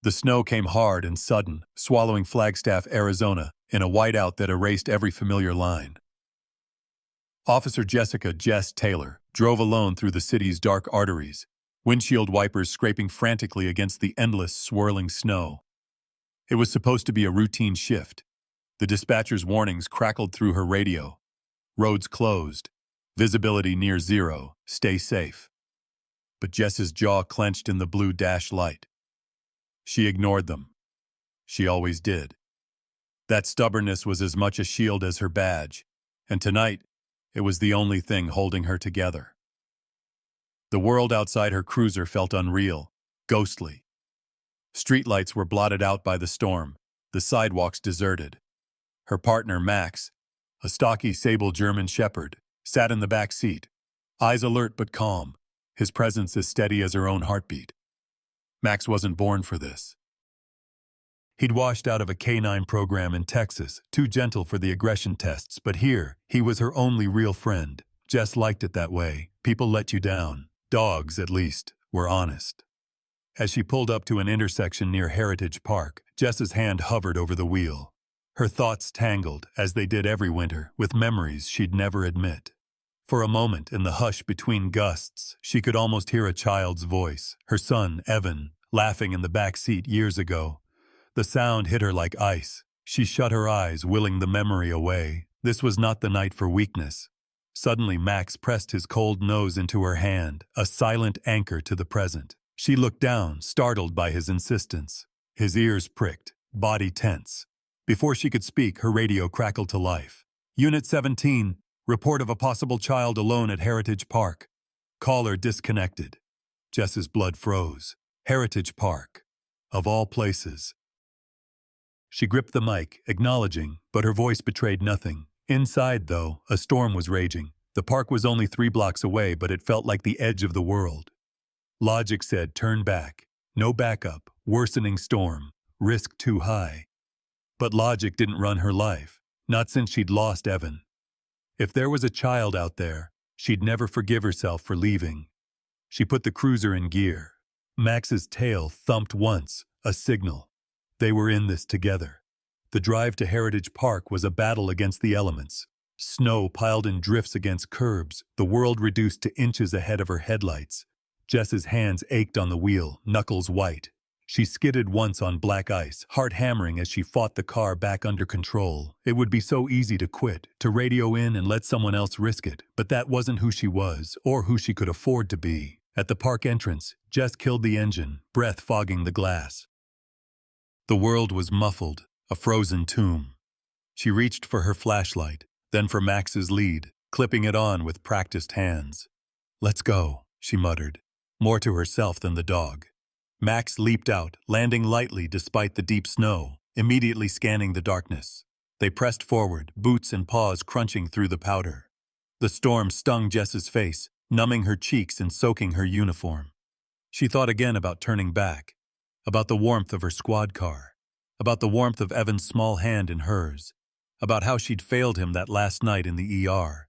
The snow came hard and sudden, swallowing Flagstaff, Arizona, in a whiteout that erased every familiar line. Officer Jessica "Jess" Taylor drove alone through the city's dark arteries, windshield wipers scraping frantically against the endless, swirling snow. It was supposed to be a routine shift. The dispatcher's warnings crackled through her radio. Roads closed. Visibility near zero. Stay safe. But Jess's jaw clenched in the blue dash light. She ignored them. She always did. That stubbornness was as much a shield as her badge, and tonight, it was the only thing holding her together. The world outside her cruiser felt unreal, ghostly. Streetlights were blotted out by the storm, the sidewalks deserted. Her partner, Max, a stocky sable German shepherd, sat in the back seat, eyes alert but calm, his presence as steady as her own heartbeat. Max wasn't born for this. He'd washed out of a K-9 program in Texas, too gentle for the aggression tests, but here, he was her only real friend. Jess liked it that way. People let you down. Dogs, at least, were honest. As she pulled up to an intersection near Heritage Park, Jess's hand hovered over the wheel. Her thoughts tangled, as they did every winter, with memories she'd never admit. For a moment, in the hush between gusts, she could almost hear a child's voice, her son, Evan, laughing in the back seat years ago. The sound hit her like ice. She shut her eyes, willing the memory away. This was not the night for weakness. Suddenly, Max pressed his cold nose into her hand, a silent anchor to the present. She looked down, startled by his insistence. His ears pricked, body tense. Before she could speak, her radio crackled to life. Unit 17, report of a possible child alone at Heritage Park. Caller disconnected. Jess's blood froze. Heritage Park. Of all places. She gripped the mic, acknowledging, but her voice betrayed nothing. Inside, though, a storm was raging. The park was only 3 blocks away, but it felt like the edge of the world. Logic said, turn back. No backup. Worsening storm. Risk too high. But logic didn't run her life. Not since she'd lost Evan. If there was a child out there, she'd never forgive herself for leaving. She put the cruiser in gear. Max's tail thumped once, a signal. They were in this together. The drive to Heritage Park was a battle against the elements. Snow piled in drifts against curbs, the world reduced to inches ahead of her headlights. Jess's hands ached on the wheel, knuckles white. She skidded once on black ice, heart hammering as she fought the car back under control. It would be so easy to quit, to radio in and let someone else risk it, but that wasn't who she was, or who she could afford to be. At the park entrance, Jess killed the engine, breath fogging the glass. The world was muffled, a frozen tomb. She reached for her flashlight, then for Max's lead, clipping it on with practiced hands. "Let's go," she muttered, more to herself than the dog. Max leaped out, landing lightly despite the deep snow, immediately scanning the darkness. They pressed forward, boots and paws crunching through the powder. The storm stung Jess's face, numbing her cheeks and soaking her uniform. She thought again about turning back, about the warmth of her squad car, about the warmth of Evan's small hand in hers, about how she'd failed him that last night in the ER.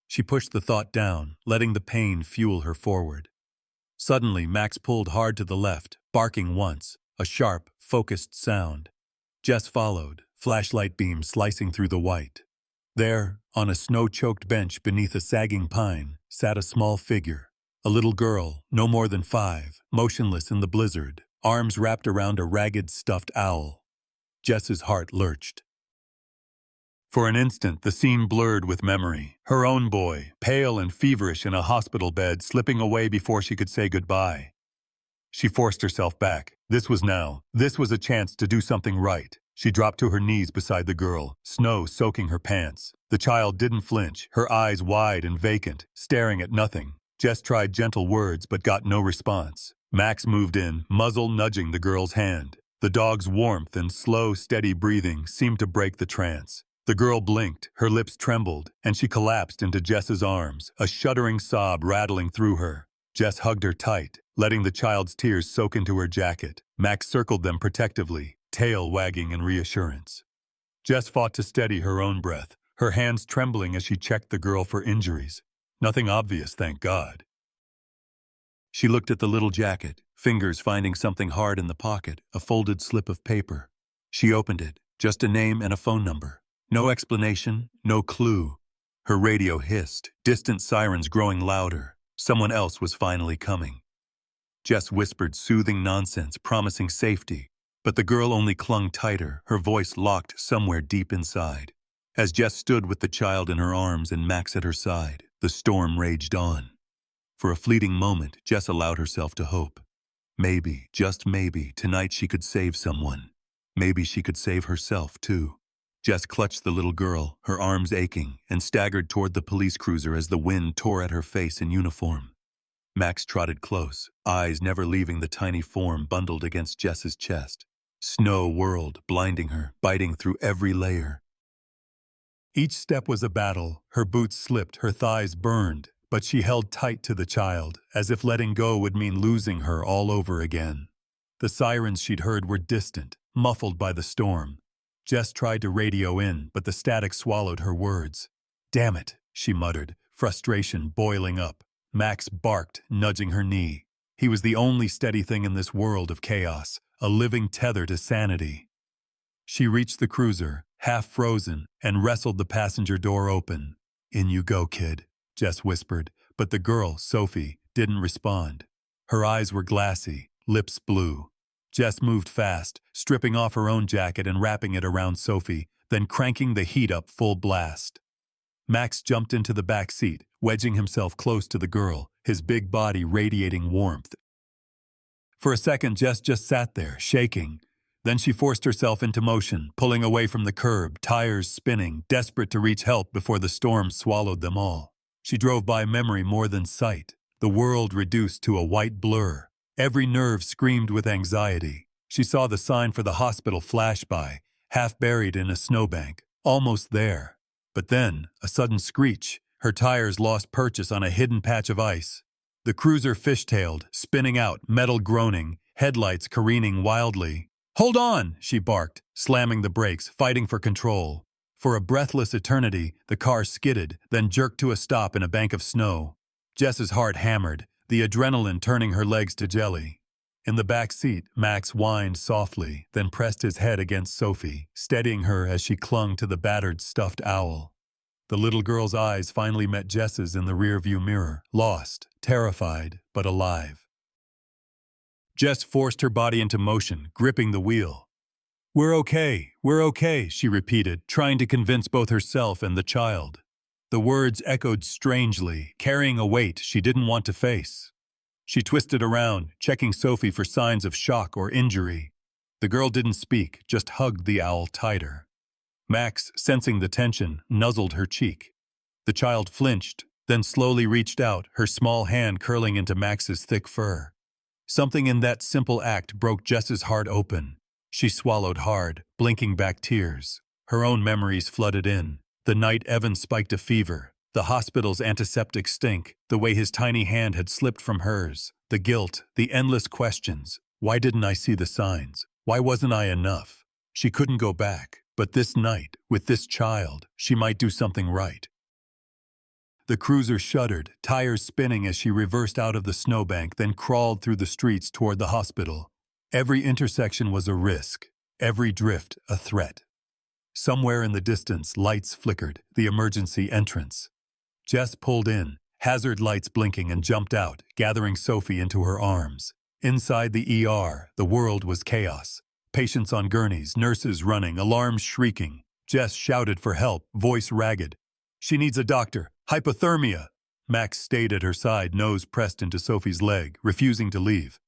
She pushed the thought down, letting the pain fuel her forward. Suddenly, Max pulled hard to the left, barking once, a sharp, focused sound. Jess followed, flashlight beam slicing through the white. There, on a snow-choked bench beneath a sagging pine, sat a small figure. A little girl, no more than 5, motionless in the blizzard, arms wrapped around a ragged, stuffed owl. Jess's heart lurched. For an instant, the scene blurred with memory. Her own boy, pale and feverish in a hospital bed, slipping away before she could say goodbye. She forced herself back. This was now. This was a chance to do something right. She dropped to her knees beside the girl, snow soaking her pants. The child didn't flinch, her eyes wide and vacant, staring at nothing. Jess tried gentle words but got no response. Max moved in, muzzle nudging the girl's hand. The dog's warmth and slow, steady breathing seemed to break the trance. The girl blinked, her lips trembled, and she collapsed into Jess's arms, a shuddering sob rattling through her. Jess hugged her tight, letting the child's tears soak into her jacket. Max circled them protectively, tail wagging in reassurance. Jess fought to steady her own breath, her hands trembling as she checked the girl for injuries. Nothing obvious, thank God. She looked at the little jacket, fingers finding something hard in the pocket, a folded slip of paper. She opened it, just a name and a phone number. No explanation, no clue. Her radio hissed, distant sirens growing louder. Someone else was finally coming. Jess whispered soothing nonsense, promising safety, but the girl only clung tighter, her voice locked somewhere deep inside. As Jess stood with the child in her arms and Max at her side, the storm raged on. For a fleeting moment, Jess allowed herself to hope. Maybe, just maybe, tonight she could save someone. Maybe she could save herself, too. Jess clutched the little girl, her arms aching, and staggered toward the police cruiser as the wind tore at her face in uniform. Max trotted close, eyes never leaving the tiny form bundled against Jess's chest. Snow whirled, blinding her, biting through every layer. Each step was a battle. Her boots slipped, her thighs burned, but she held tight to the child, as if letting go would mean losing her all over again. The sirens she'd heard were distant, muffled by the storm. Jess tried to radio in, but the static swallowed her words. "Damn it," she muttered, frustration boiling up. Max barked, nudging her knee. He was the only steady thing in this world of chaos, a living tether to sanity. She reached the cruiser, half frozen, and wrestled the passenger door open. "In you go, kid," Jess whispered, but the girl, Sophie, didn't respond. Her eyes were glassy, lips blue. Jess moved fast, stripping off her own jacket and wrapping it around Sophie, then cranking the heat up full blast. Max jumped into the back seat, wedging himself close to the girl, his big body radiating warmth. For a second, Jess just sat there, shaking. Then she forced herself into motion, pulling away from the curb, tires spinning, desperate to reach help before the storm swallowed them all. She drove by memory more than sight, the world reduced to a white blur. Every nerve screamed with anxiety. She saw the sign for the hospital flash by, half buried in a snowbank, almost there. But then, a sudden screech. Her tires lost purchase on a hidden patch of ice. The cruiser fishtailed, spinning out, metal groaning, headlights careening wildly. "Hold on!" she barked, slamming the brakes, fighting for control. For a breathless eternity, the car skidded, then jerked to a stop in a bank of snow. Jess's heart hammered, the adrenaline turning her legs to jelly. In the back seat, Max whined softly, then pressed his head against Sophie, steadying her as she clung to the battered stuffed owl. The little girl's eyes finally met Jess's in the rearview mirror, lost, terrified, but alive. Jess forced her body into motion, gripping the wheel. We're okay," she repeated, trying to convince both herself and the child. The words echoed strangely, carrying a weight she didn't want to face. She twisted around, checking Sophie for signs of shock or injury. The girl didn't speak, just hugged the owl tighter. Max, sensing the tension, nuzzled her cheek. The child flinched, then slowly reached out, her small hand curling into Max's thick fur. Something in that simple act broke Jess's heart open. She swallowed hard, blinking back tears. Her own memories flooded in. The night Evan spiked a fever, the hospital's antiseptic stink, the way his tiny hand had slipped from hers, the guilt, the endless questions. Why didn't I see the signs? Why wasn't I enough? She couldn't go back, but this night, with this child, she might do something right. The cruiser shuddered, tires spinning as she reversed out of the snowbank, then crawled through the streets toward the hospital. Every intersection was a risk, every drift a threat. Somewhere in the distance, lights flickered, the emergency entrance. Jess pulled in, hazard lights blinking, and jumped out, gathering Sophie into her arms. Inside the ER, the world was chaos. Patients on gurneys, nurses running, alarms shrieking. Jess shouted for help, voice ragged. "She needs a doctor. Hypothermia." Max stayed at her side, nose pressed into Sophie's leg, refusing to leave.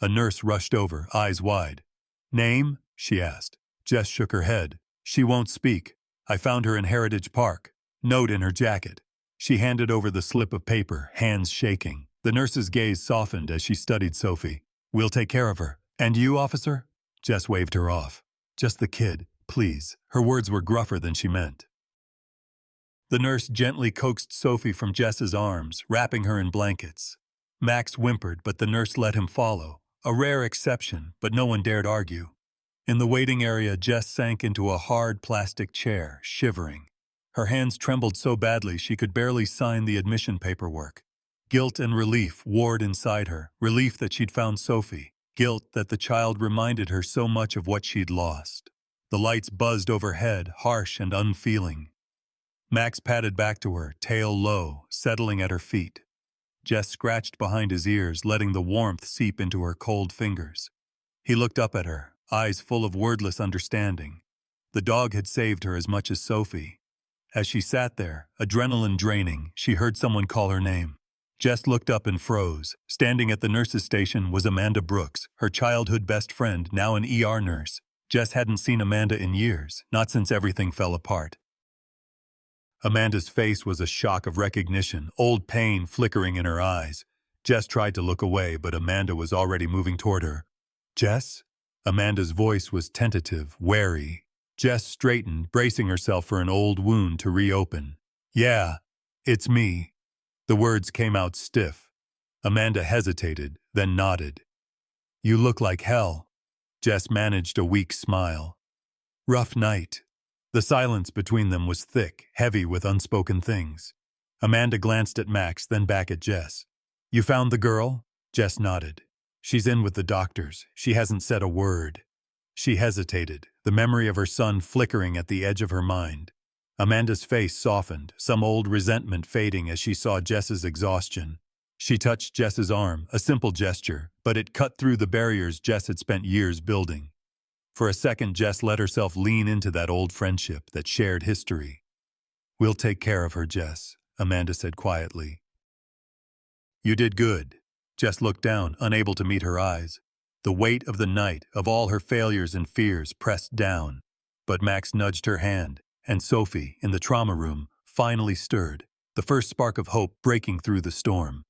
A nurse rushed over, eyes wide. "Name?" she asked. Jess shook her head. "She won't speak. I found her in Heritage Park. Note in her jacket." She handed over the slip of paper, hands shaking. The nurse's gaze softened as she studied Sophie. "We'll take care of her. And you, officer?" Jess waved her off. "Just the kid, please." Her words were gruffer than she meant. The nurse gently coaxed Sophie from Jess's arms, wrapping her in blankets. Max whimpered, but the nurse let him follow. A rare exception, but no one dared argue. In the waiting area, Jess sank into a hard plastic chair, shivering. Her hands trembled so badly she could barely sign the admission paperwork. Guilt and relief warred inside her, relief that she'd found Sophie, guilt that the child reminded her so much of what she'd lost. The lights buzzed overhead, harsh and unfeeling. Max padded back to her, tail low, settling at her feet. Jess scratched behind his ears, letting the warmth seep into her cold fingers. He looked up at her, eyes full of wordless understanding. The dog had saved her as much as Sophie. As she sat there, adrenaline draining, she heard someone call her name. Jess looked up and froze. Standing at the nurse's station was Amanda Brooks, her childhood best friend, now an ER nurse. Jess hadn't seen Amanda in years, not since everything fell apart. Amanda's face was a shock of recognition, old pain flickering in her eyes. Jess tried to look away, but Amanda was already moving toward her. "Jess?" Amanda's voice was tentative, wary. Jess straightened, bracing herself for an old wound to reopen. "Yeah, it's me." The words came out stiff. Amanda hesitated, then nodded. "You look like hell." Jess managed a weak smile. "Rough night." The silence between them was thick, heavy with unspoken things. Amanda glanced at Max, then back at Jess. "You found the girl?" Jess nodded. "She's in with the doctors. She hasn't said a word." She hesitated, the memory of her son flickering at the edge of her mind. Amanda's face softened, some old resentment fading as she saw Jess's exhaustion. She touched Jess's arm, a simple gesture, but it cut through the barriers Jess had spent years building. For a second, Jess let herself lean into that old friendship, that shared history. "We'll take care of her, Jess," Amanda said quietly. "You did good." Jess looked down, unable to meet her eyes. The weight of the night, of all her failures and fears, pressed down. But Max nudged her hand, and Sophie, in the trauma room, finally stirred, the first spark of hope breaking through the storm.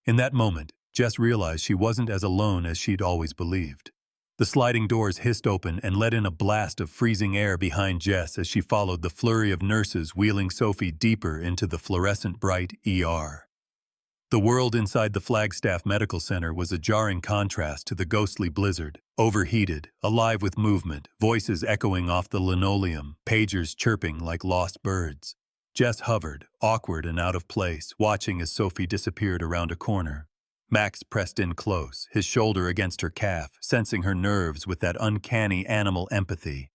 In that moment, Jess realized she wasn't as alone as she'd always believed. The sliding doors hissed open and let in a blast of freezing air behind Jess as she followed the flurry of nurses wheeling Sophie deeper into the fluorescent bright ER. The world inside the Flagstaff Medical Center was a jarring contrast to the ghostly blizzard, overheated, alive with movement, voices echoing off the linoleum, pagers chirping like lost birds. Jess hovered, awkward and out of place, watching as Sophie disappeared around a corner. Max pressed in close, his shoulder against her calf, sensing her nerves with that uncanny animal empathy.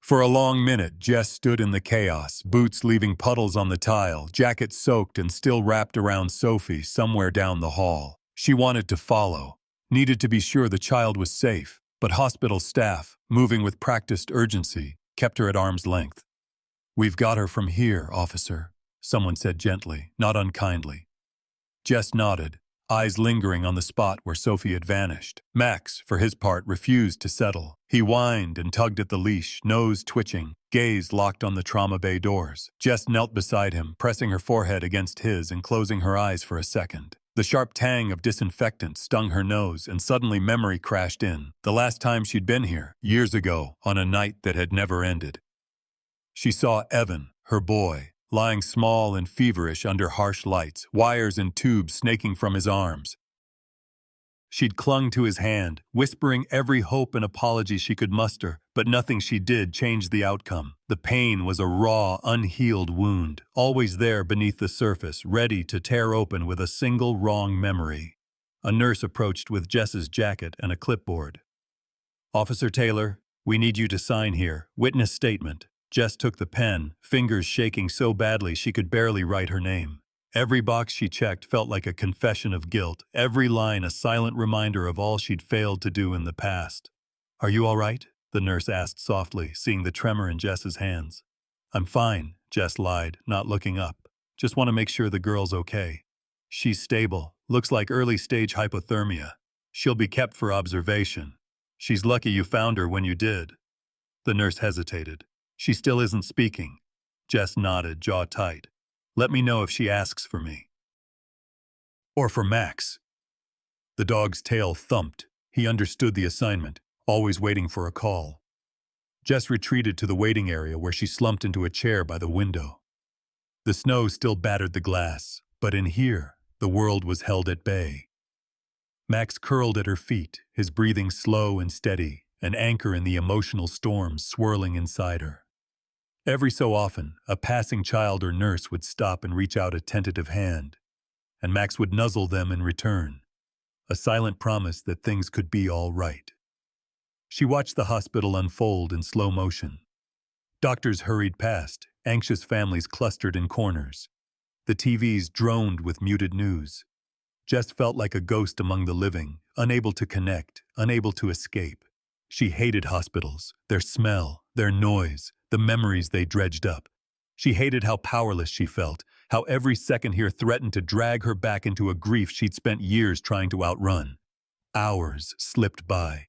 For a long minute, Jess stood in the chaos, boots leaving puddles on the tile, jacket soaked and still wrapped around Sophie somewhere down the hall. She wanted to follow, needed to be sure the child was safe, but hospital staff, moving with practiced urgency, kept her at arm's length. "We've got her from here, officer," someone said gently, not unkindly. Jess nodded, eyes lingering on the spot where Sophie had vanished. Max, for his part, refused to settle. He whined and tugged at the leash, nose twitching, gaze locked on the trauma bay doors. Jess knelt beside him, pressing her forehead against his and closing her eyes for a second. The sharp tang of disinfectant stung her nose, and suddenly memory crashed in. The last time she'd been here, years ago, on a night that had never ended. She saw Evan, her boy, lying small and feverish under harsh lights, wires and tubes snaking from his arms. She'd clung to his hand, whispering every hope and apology she could muster, but nothing she did changed the outcome. The pain was a raw, unhealed wound, always there beneath the surface, ready to tear open with a single wrong memory. A nurse approached with Jess's jacket and a clipboard. "Officer Taylor, we need you to sign here. Witness statement." Jess took the pen, fingers shaking so badly she could barely write her name. Every box she checked felt like a confession of guilt, every line a silent reminder of all she'd failed to do in the past. "Are you all right?" the nurse asked softly, seeing the tremor in Jess's hands. "I'm fine," Jess lied, not looking up. "Just want to make sure the girl's okay. She's stable, looks like early-stage hypothermia. She'll be kept for observation. She's lucky you found her when you did." The nurse hesitated. "She still isn't speaking." Jess nodded, jaw tight. "Let me know if she asks for me." "Or for Max." The dog's tail thumped. He understood the assignment, always waiting for a call. Jess retreated to the waiting area where she slumped into a chair by the window. The snow still battered the glass, but in here, the world was held at bay. Max curled at her feet, his breathing slow and steady, an anchor in the emotional storm swirling inside her. Every so often, a passing child or nurse would stop and reach out a tentative hand. and Max would nuzzle them in return. A silent promise that things could be all right. She watched the hospital unfold in slow motion. Doctors hurried past, anxious families clustered in corners. The TVs droned with muted news. Jess felt like a ghost among the living, unable to connect, unable to escape. She hated hospitals, their smell, their noise, the memories they dredged up. She hated how powerless she felt, how every second here threatened to drag her back into a grief she'd spent years trying to outrun. Hours slipped by.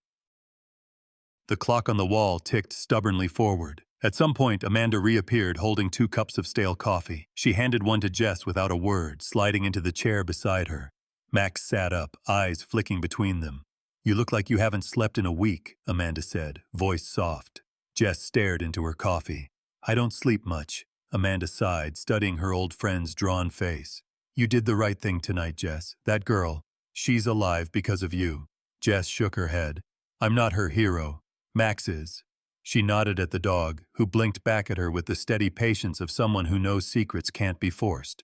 The clock on the wall ticked stubbornly forward. At some point, Amanda reappeared holding 2 cups of stale coffee. She handed one to Jess without a word, sliding into the chair beside her. Max sat up, eyes flicking between them. "You look like you haven't slept in a week," Amanda said, voice soft. Jess stared into her coffee. "I don't sleep much," Amanda sighed, studying her old friend's drawn face. "You did the right thing tonight, Jess. That girl, she's alive because of you." Jess shook her head. "I'm not her hero. Max is." She nodded at the dog, who blinked back at her with the steady patience of someone who knows secrets can't be forced.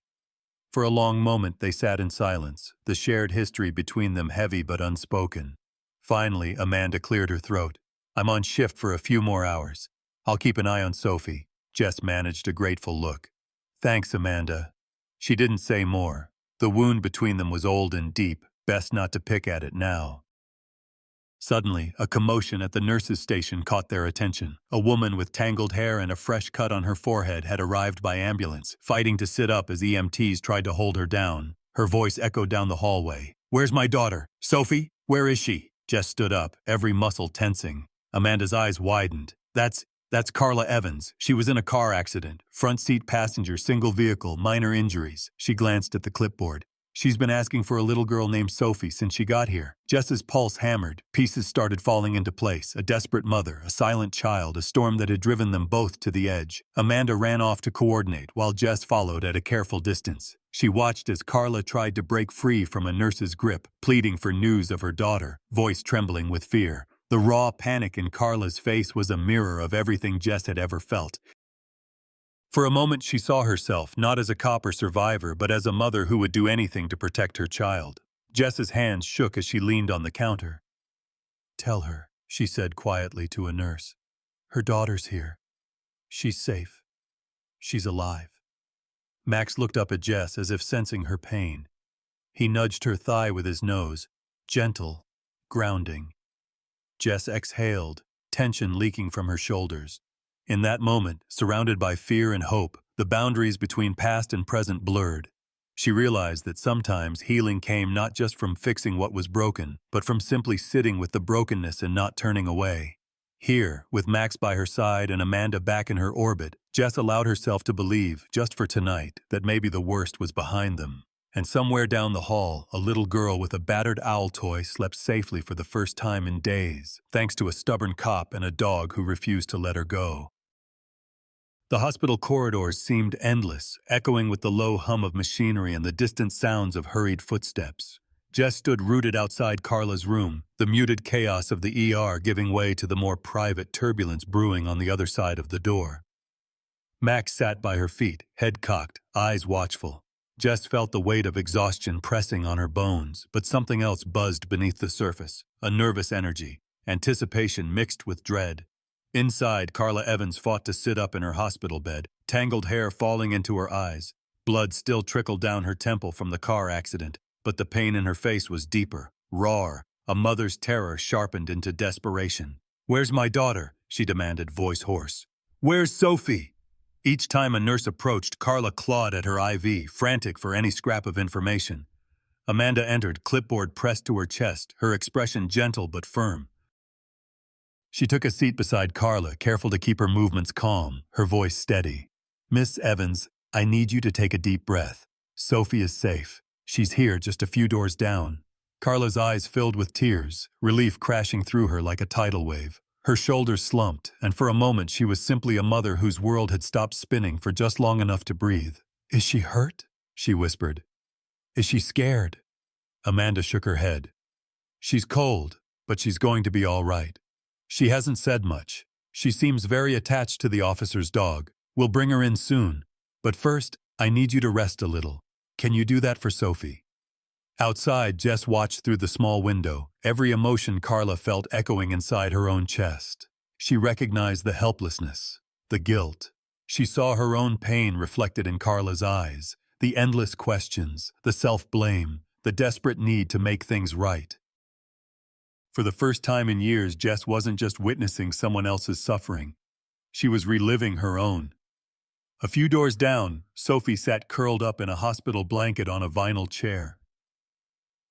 For a long moment they sat in silence, the shared history between them heavy but unspoken. Finally, Amanda cleared her throat. "I'm on shift for a few more hours. I'll keep an eye on Sophie." Jess managed a grateful look. "Thanks, Amanda." She didn't say more. The wound between them was old and deep, best not to pick at it now. Suddenly, a commotion at the nurses' station caught their attention. A woman with tangled hair and a fresh cut on her forehead had arrived by ambulance, fighting to sit up as EMTs tried to hold her down. Her voice echoed down the hallway. "Where's my daughter? Sophie? Where is she?" Jess stood up, every muscle tensing. Amanda's eyes widened. That's Carla Evans. She was in a car accident. Front seat passenger, single vehicle, minor injuries." She glanced at the clipboard. "She's been asking for a little girl named Sophie since she got here." Jess's pulse hammered. Pieces started falling into place. A desperate mother, a silent child, a storm that had driven them both to the edge. Amanda ran off to coordinate, while Jess followed at a careful distance. She watched as Carla tried to break free from a nurse's grip, pleading for news of her daughter, voice trembling with fear. The raw panic in Carla's face was a mirror of everything Jess had ever felt. For a moment she saw herself, not as a cop or survivor, but as a mother who would do anything to protect her child. Jess's hands shook as she leaned on the counter. "Tell her," she said quietly to a nurse. "Her daughter's here. She's safe. She's alive." Max looked up at Jess as if sensing her pain. He nudged her thigh with his nose, gentle, grounding. Jess exhaled, tension leaking from her shoulders. In that moment, surrounded by fear and hope, the boundaries between past and present blurred. She realized that sometimes healing came not just from fixing what was broken, but from simply sitting with the brokenness and not turning away. Here, with Max by her side and Amanda back in her orbit, Jess allowed herself to believe, just for tonight, that maybe the worst was behind them. And somewhere down the hall, a little girl with a battered owl toy slept safely for the first time in days, thanks to a stubborn cop and a dog who refused to let her go. The hospital corridors seemed endless, echoing with the low hum of machinery and the distant sounds of hurried footsteps. Jess stood rooted outside Carla's room, the muted chaos of the ER giving way to the more private turbulence brewing on the other side of the door. Max sat by her feet, head cocked, eyes watchful. Jess felt the weight of exhaustion pressing on her bones, but something else buzzed beneath the surface, a nervous energy, anticipation mixed with dread. Inside, Carla Evans fought to sit up in her hospital bed, tangled hair falling into her eyes. Blood still trickled down her temple from the car accident, but the pain in her face was deeper, raw, a mother's terror sharpened into desperation. "Where's my daughter?" she demanded, voice hoarse. "Where's Sophie?" Each time a nurse approached, Carla clawed at her IV, frantic for any scrap of information. Amanda entered, clipboard pressed to her chest, her expression gentle but firm. She took a seat beside Carla, careful to keep her movements calm, her voice steady. "Miss Evans, I need you to take a deep breath. Sophie is safe. She's here just a few doors down." Carla's eyes filled with tears, relief crashing through her like a tidal wave. Her shoulders slumped, and for a moment she was simply a mother whose world had stopped spinning for just long enough to breathe. "Is she hurt?" she whispered. "Is she scared?" Amanda shook her head. "She's cold, but she's going to be all right. She hasn't said much. She seems very attached to the officer's dog. We'll bring her in soon. But first, I need you to rest a little." Can you do that for Sophie? Outside, Jess watched through the small window, every emotion Carla felt echoing inside her own chest. She recognized the helplessness, the guilt. She saw her own pain reflected in Carla's eyes, the endless questions, the self-blame, the desperate need to make things right. For the first time in years, Jess wasn't just witnessing someone else's suffering. She was reliving her own. A few doors down, Sophie sat curled up in a hospital blanket on a vinyl chair.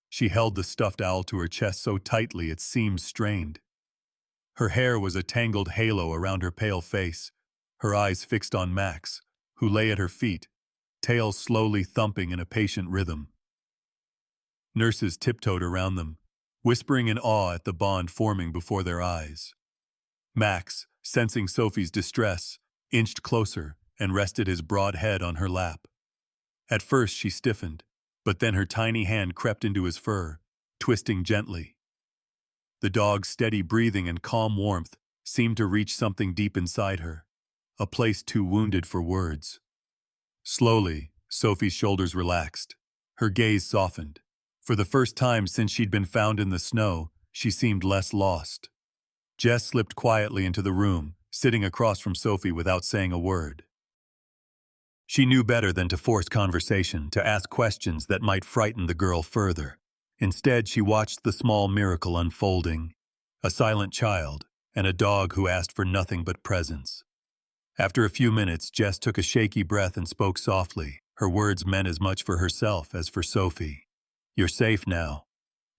She held the stuffed owl to her chest so tightly it seemed strained. Her hair was a tangled halo around her pale face, her eyes fixed on Max, who lay at her feet, tail slowly thumping in a patient rhythm. Nurses tiptoed around them, whispering in awe at the bond forming before their eyes. Max, sensing Sophie's distress, inched closer and rested his broad head on her lap. At first she stiffened, but then her tiny hand crept into his fur, twisting gently. The dog's steady breathing and calm warmth seemed to reach something deep inside her, a place too wounded for words. Slowly, Sophie's shoulders relaxed. Her gaze softened. For the first time since she'd been found in the snow, she seemed less lost. Jess slipped quietly into the room, sitting across from Sophie without saying a word. She knew better than to force conversation, to ask questions that might frighten the girl further. Instead, she watched the small miracle unfolding. A silent child, and a dog who asked for nothing but presence. After a few minutes, Jess took a shaky breath and spoke softly. Her words meant as much for herself as for Sophie. "You're safe now.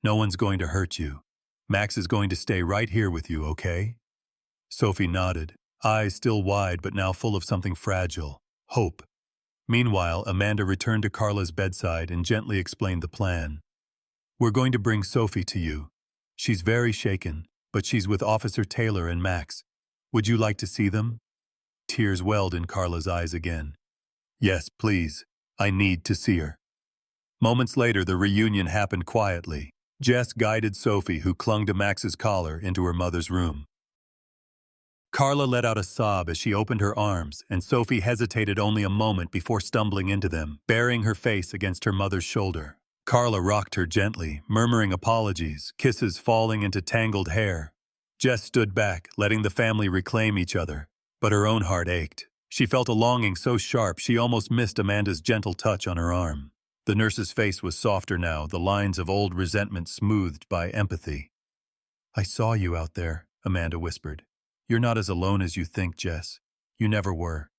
No one's going to hurt you. Max is going to stay right here with you, okay?" Sophie nodded, eyes still wide but now full of something fragile, hope. Meanwhile, Amanda returned to Carla's bedside and gently explained the plan. "We're going to bring Sophie to you. She's very shaken, but she's with Officer Taylor and Max. Would you like to see them?" Tears welled in Carla's eyes again. "Yes, please. I need to see her." Moments later, the reunion happened quietly. Jess guided Sophie, who clung to Max's collar, into her mother's room. Carla let out a sob as she opened her arms, and Sophie hesitated only a moment before stumbling into them, burying her face against her mother's shoulder. Carla rocked her gently, murmuring apologies, kisses falling into tangled hair. Jess stood back, letting the family reclaim each other, but her own heart ached. She felt a longing so sharp she almost missed Amanda's gentle touch on her arm. The nurse's face was softer now, the lines of old resentment smoothed by empathy. "I saw you out there," Amanda whispered. "You're not as alone as you think, Jess. You never were."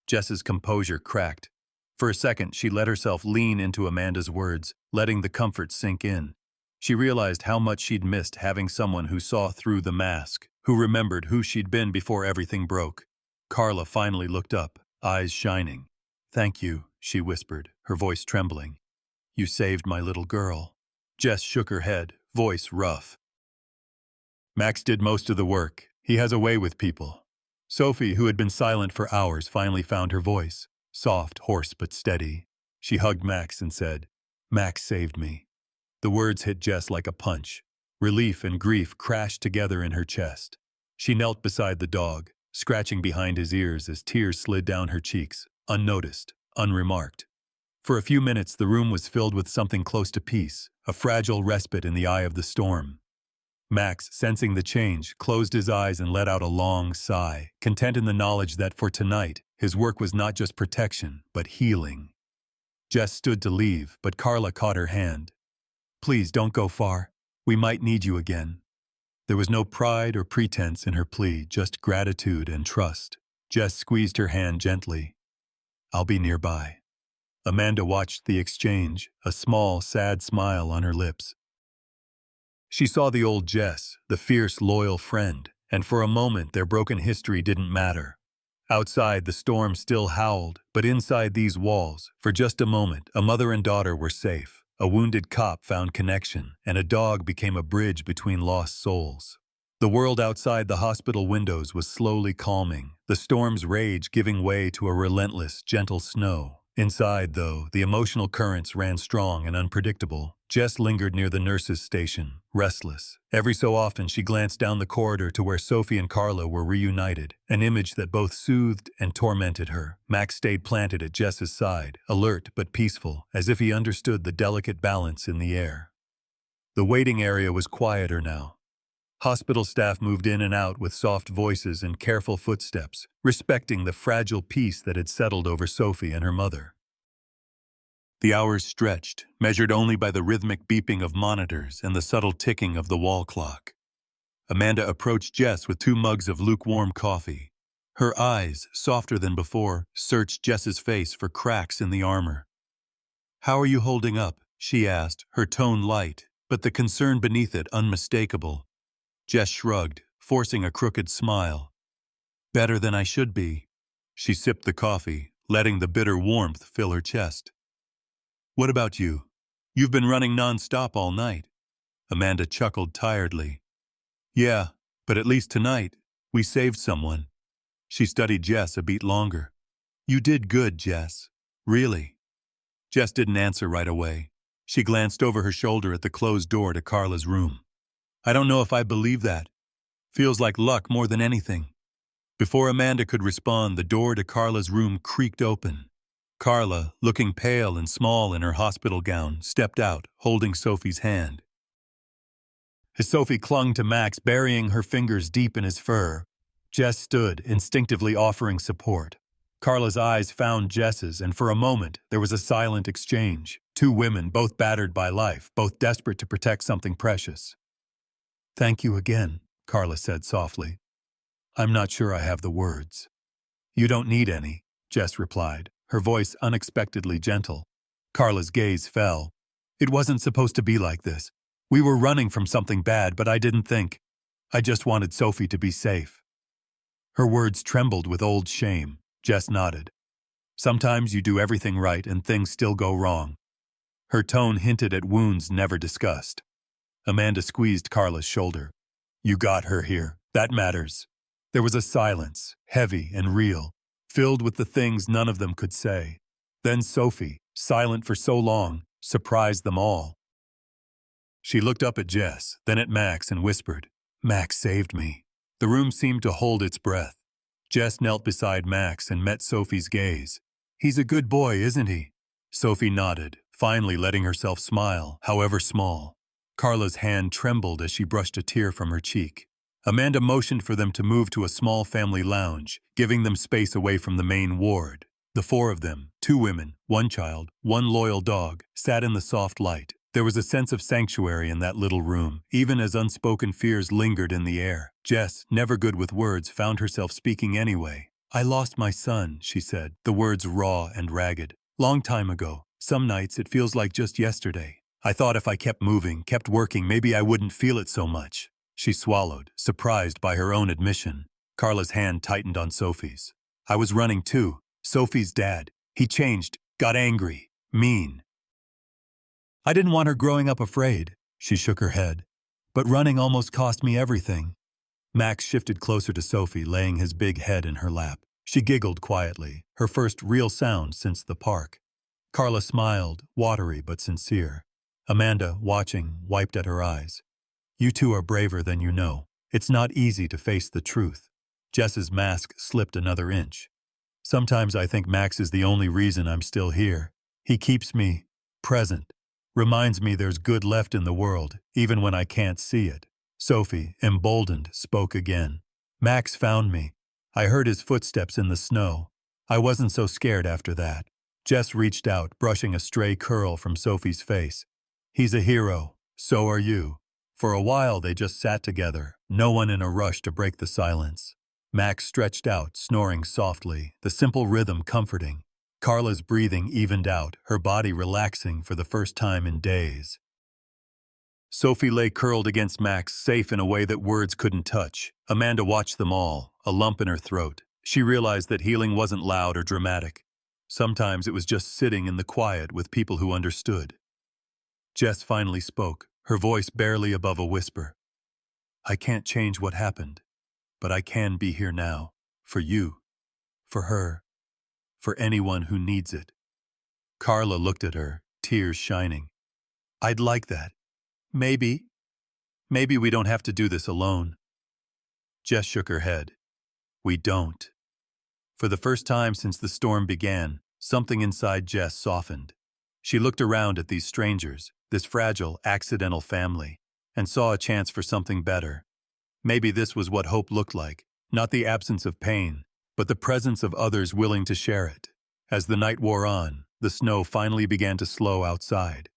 Jess's composure cracked. For a second, she let herself lean into Amanda's words, letting the comfort sink in. She realized how much she'd missed having someone who saw through the mask, who remembered who she'd been before everything broke. Carla finally looked up, eyes shining. "Thank you," she whispered, her voice trembling. "You saved my little girl." Jess shook her head, voice rough. "Max did most of the work. He has a way with people." Sophie, who had been silent for hours, finally found her voice, soft, hoarse, but steady. She hugged Max and said, "Max saved me." The words hit Jess like a punch. Relief and grief crashed together in her chest. She knelt beside the dog, scratching behind his ears as tears slid down her cheeks, unnoticed, unremarked. For a few minutes, the room was filled with something close to peace, a fragile respite in the eye of the storm. Max, sensing the change, closed his eyes and let out a long sigh, content in the knowledge that for tonight, his work was not just protection, but healing. Jess stood to leave, but Carla caught her hand. "Please don't go far. We might need you again." There was no pride or pretense in her plea, just gratitude and trust. Jess squeezed her hand gently. "I'll be nearby." Amanda watched the exchange, a small, sad smile on her lips. She saw the old Jess, the fierce, loyal friend, and for a moment their broken history didn't matter. Outside, the storm still howled, but inside these walls, for just a moment, a mother and daughter were safe. A wounded cop found connection, and a dog became a bridge between lost souls. The world outside the hospital windows was slowly calming, the storm's rage giving way to a relentless, gentle snow. Inside, though, the emotional currents ran strong and unpredictable. Jess lingered near the nurse's station, restless. Every so often she glanced down the corridor to where Sophie and Carla were reunited, an image that both soothed and tormented her. Max stayed planted at Jess's side, alert but peaceful, as if he understood the delicate balance in the air. The waiting area was quieter now. Hospital staff moved in and out with soft voices and careful footsteps, respecting the fragile peace that had settled over Sophie and her mother. The hours stretched, measured only by the rhythmic beeping of monitors and the subtle ticking of the wall clock. Amanda approached Jess with 2 mugs of lukewarm coffee. Her eyes, softer than before, searched Jess's face for cracks in the armor. "How are you holding up?" she asked, her tone light, but the concern beneath it unmistakable. Jess shrugged, forcing a crooked smile. "Better than I should be." She sipped the coffee, letting the bitter warmth fill her chest. "What about you? You've been running non-stop all night." Amanda chuckled tiredly. "Yeah, but at least tonight, we saved someone." She studied Jess a beat longer. "You did good, Jess. Really." Jess didn't answer right away. She glanced over her shoulder at the closed door to Carla's room. "I don't know if I believe that. Feels like luck more than anything." Before Amanda could respond, the door to Carla's room creaked open. Carla, looking pale and small in her hospital gown, stepped out, holding Sophie's hand. As Sophie clung to Max, burying her fingers deep in his fur, Jess stood, instinctively offering support. Carla's eyes found Jess's, and for a moment, there was a silent exchange. 2 women, both battered by life, both desperate to protect something precious. "Thank you again," Carla said softly. "I'm not sure I have the words." "You don't need any," Jess replied, her voice unexpectedly gentle. Carla's gaze fell. "It wasn't supposed to be like this. We were running from something bad, but I didn't think. I just wanted Sophie to be safe." Her words trembled with old shame. Jess nodded. "Sometimes you do everything right and things still go wrong." Her tone hinted at wounds never discussed. Amanda squeezed Carla's shoulder. "You got her here. That matters." There was a silence, heavy and real, filled with the things none of them could say. Then Sophie, silent for so long, surprised them all. She looked up at Jess, then at Max and whispered, "Max saved me." The room seemed to hold its breath. Jess knelt beside Max and met Sophie's gaze. "He's a good boy, isn't he?" Sophie nodded, finally letting herself smile, however small. Carla's hand trembled as she brushed a tear from her cheek. Amanda motioned for them to move to a small family lounge, giving them space away from the main ward. The 4 of them, 2 women, 1 child, 1 loyal dog, sat in the soft light. There was a sense of sanctuary in that little room, even as unspoken fears lingered in the air. Jess, never good with words, found herself speaking anyway. "I lost my son," she said, the words raw and ragged. "Long time ago. Some nights it feels like just yesterday. I thought if I kept moving, kept working, maybe I wouldn't feel it so much." She swallowed, surprised by her own admission. Carla's hand tightened on Sophie's. "I was running too. Sophie's dad. He changed, got angry, mean. I didn't want her growing up afraid." She shook her head. "But running almost cost me everything." Max shifted closer to Sophie, laying his big head in her lap. She giggled quietly, her first real sound since the park. Carla smiled, watery but sincere. Amanda, watching, wiped at her eyes. "You 2 are braver than you know. It's not easy to face the truth." Jess's mask slipped another inch. "Sometimes I think Max is the only reason I'm still here. He keeps me present, reminds me there's good left in the world, even when I can't see it." Sophie, emboldened, spoke again. "Max found me. I heard his footsteps in the snow. I wasn't so scared after that." Jess reached out, brushing a stray curl from Sophie's face. "He's a hero. So are you." For a while they just sat together, no one in a rush to break the silence. Max stretched out, snoring softly, the simple rhythm comforting. Carla's breathing evened out, her body relaxing for the first time in days. Sophie lay curled against Max, safe in a way that words couldn't touch. Amanda watched them all, a lump in her throat. She realized that healing wasn't loud or dramatic. Sometimes it was just sitting in the quiet with people who understood. Jess finally spoke, her voice barely above a whisper. "I can't change what happened, but I can be here now, for you, for her, for anyone who needs it." Carla looked at her, tears shining. I'd like that. Maybe, maybe we don't have to do this alone. Jess shook her head. We don't. For the first time since the storm began, something inside Jess softened. She looked around at these strangers, this fragile, accidental family, and saw a chance for something better. Maybe this was what hope looked like, not the absence of pain, but the presence of others willing to share it. As the night wore on, the snow finally began to slow outside.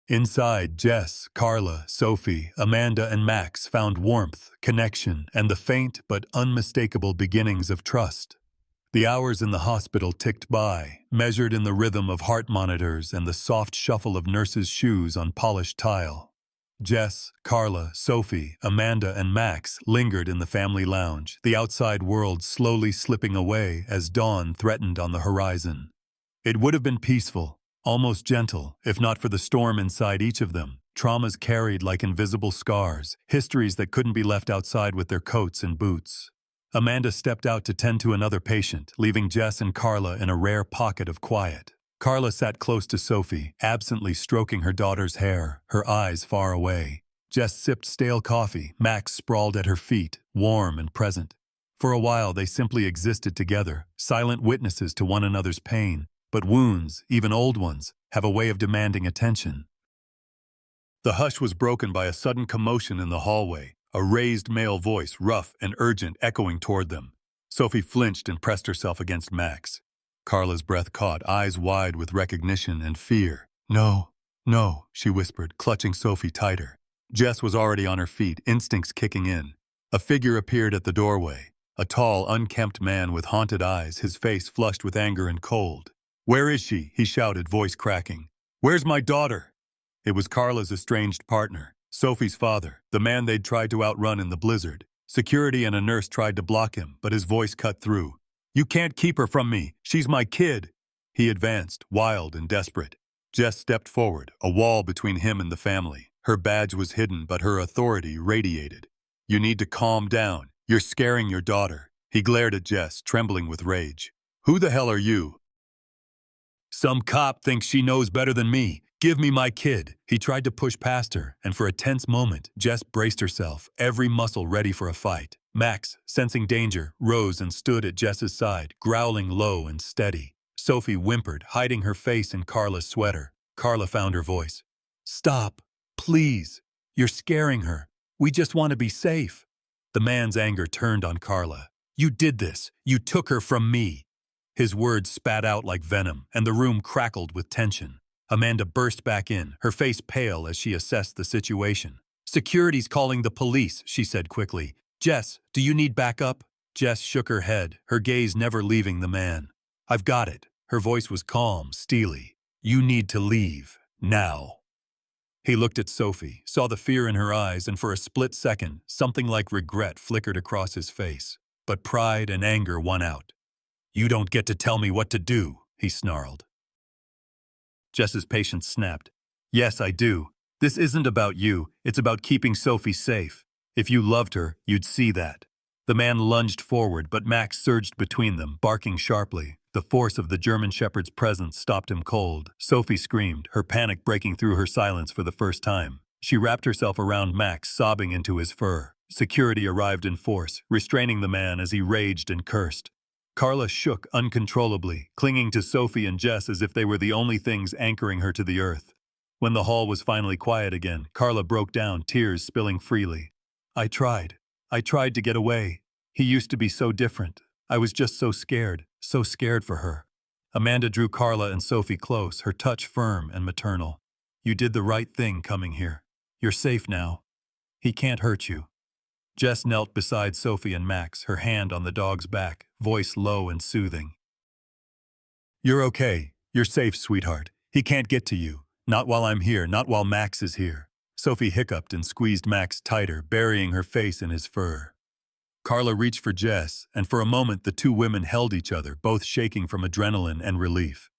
Inside, Jess, Carla, Sophie, Amanda, and Max found warmth, connection, and the faint but unmistakable beginnings of trust. The hours in the hospital ticked by, measured in the rhythm of heart monitors and the soft shuffle of nurses' shoes on polished tile. Jess, Carla, Sophie, Amanda, and Max lingered in the family lounge, the outside world slowly slipping away as dawn threatened on the horizon. It would have been peaceful, almost gentle, if not for the storm inside each of them, traumas carried like invisible scars, histories that couldn't be left outside with their coats and boots. Amanda stepped out to tend to another patient, leaving Jess and Carla in a rare pocket of quiet. Carla sat close to Sophie, absently stroking her daughter's hair, her eyes far away. Jess sipped stale coffee, Max sprawled at her feet, warm and present. For a while they simply existed together, silent witnesses to one another's pain. But wounds, even old ones, have a way of demanding attention. The hush was broken by a sudden commotion in the hallway, a raised male voice, rough and urgent, echoing toward them. Sophie flinched and pressed herself against Max. Carla's breath caught, eyes wide with recognition and fear. No, no, she whispered, clutching Sophie tighter. Jess was already on her feet, instincts kicking in. A figure appeared at the doorway, a tall, unkempt man with haunted eyes, his face flushed with anger and cold. "Where is she?" he shouted, voice cracking. "Where's my daughter?" It was Carla's estranged partner, Sophie's father, the man they'd tried to outrun in the blizzard. Security and a nurse tried to block him, but his voice cut through. "You can't keep her from me. She's my kid." He advanced, wild and desperate. Jess stepped forward, a wall between him and the family. Her badge was hidden, but her authority radiated. "You need to calm down. You're scaring your daughter." He glared at Jess, trembling with rage. "Who the hell are you?" "Some cop thinks she knows better than me. Give me my kid." He tried to push past her, and for a tense moment, Jess braced herself, every muscle ready for a fight. Max, sensing danger, rose and stood at Jess's side, growling low and steady. Sophie whimpered, hiding her face in Carla's sweater. Carla found her voice. "Stop, please. You're scaring her. We just want to be safe." The man's anger turned on Carla. "You did this. You took her from me." His words spat out like venom, and the room crackled with tension. Amanda burst back in, her face pale as she assessed the situation. "Security's calling the police," she said quickly. "Jess, do you need backup?" Jess shook her head, her gaze never leaving the man. "I've got it." Her voice was calm, steely. "You need to leave. Now." He looked at Sophie, saw the fear in her eyes, and for a split second, something like regret flickered across his face. But pride and anger won out. "You don't get to tell me what to do," he snarled. Jess's patience snapped. "Yes, I do. This isn't about you. It's about keeping Sophie safe. If you loved her, you'd see that." The man lunged forward, but Max surged between them, barking sharply. The force of the German Shepherd's presence stopped him cold. Sophie screamed, her panic breaking through her silence for the first time. She wrapped herself around Max, sobbing into his fur. Security arrived in force, restraining the man as he raged and cursed. Carla shook uncontrollably, clinging to Sophie and Jess as if they were the only things anchoring her to the earth. When the hall was finally quiet again, Carla broke down, tears spilling freely. I tried to get away. He used to be so different. I was just so scared for her." Amanda drew Carla and Sophie close, her touch firm and maternal. "You did the right thing coming here. You're safe now. He can't hurt you." Jess knelt beside Sophie and Max, her hand on the dog's back, voice low and soothing. "You're okay. You're safe, sweetheart. He can't get to you. Not while I'm here, not while Max is here." Sophie hiccuped and squeezed Max tighter, burying her face in his fur. Carla reached for Jess, and for a moment the two women held each other, both shaking from adrenaline and relief.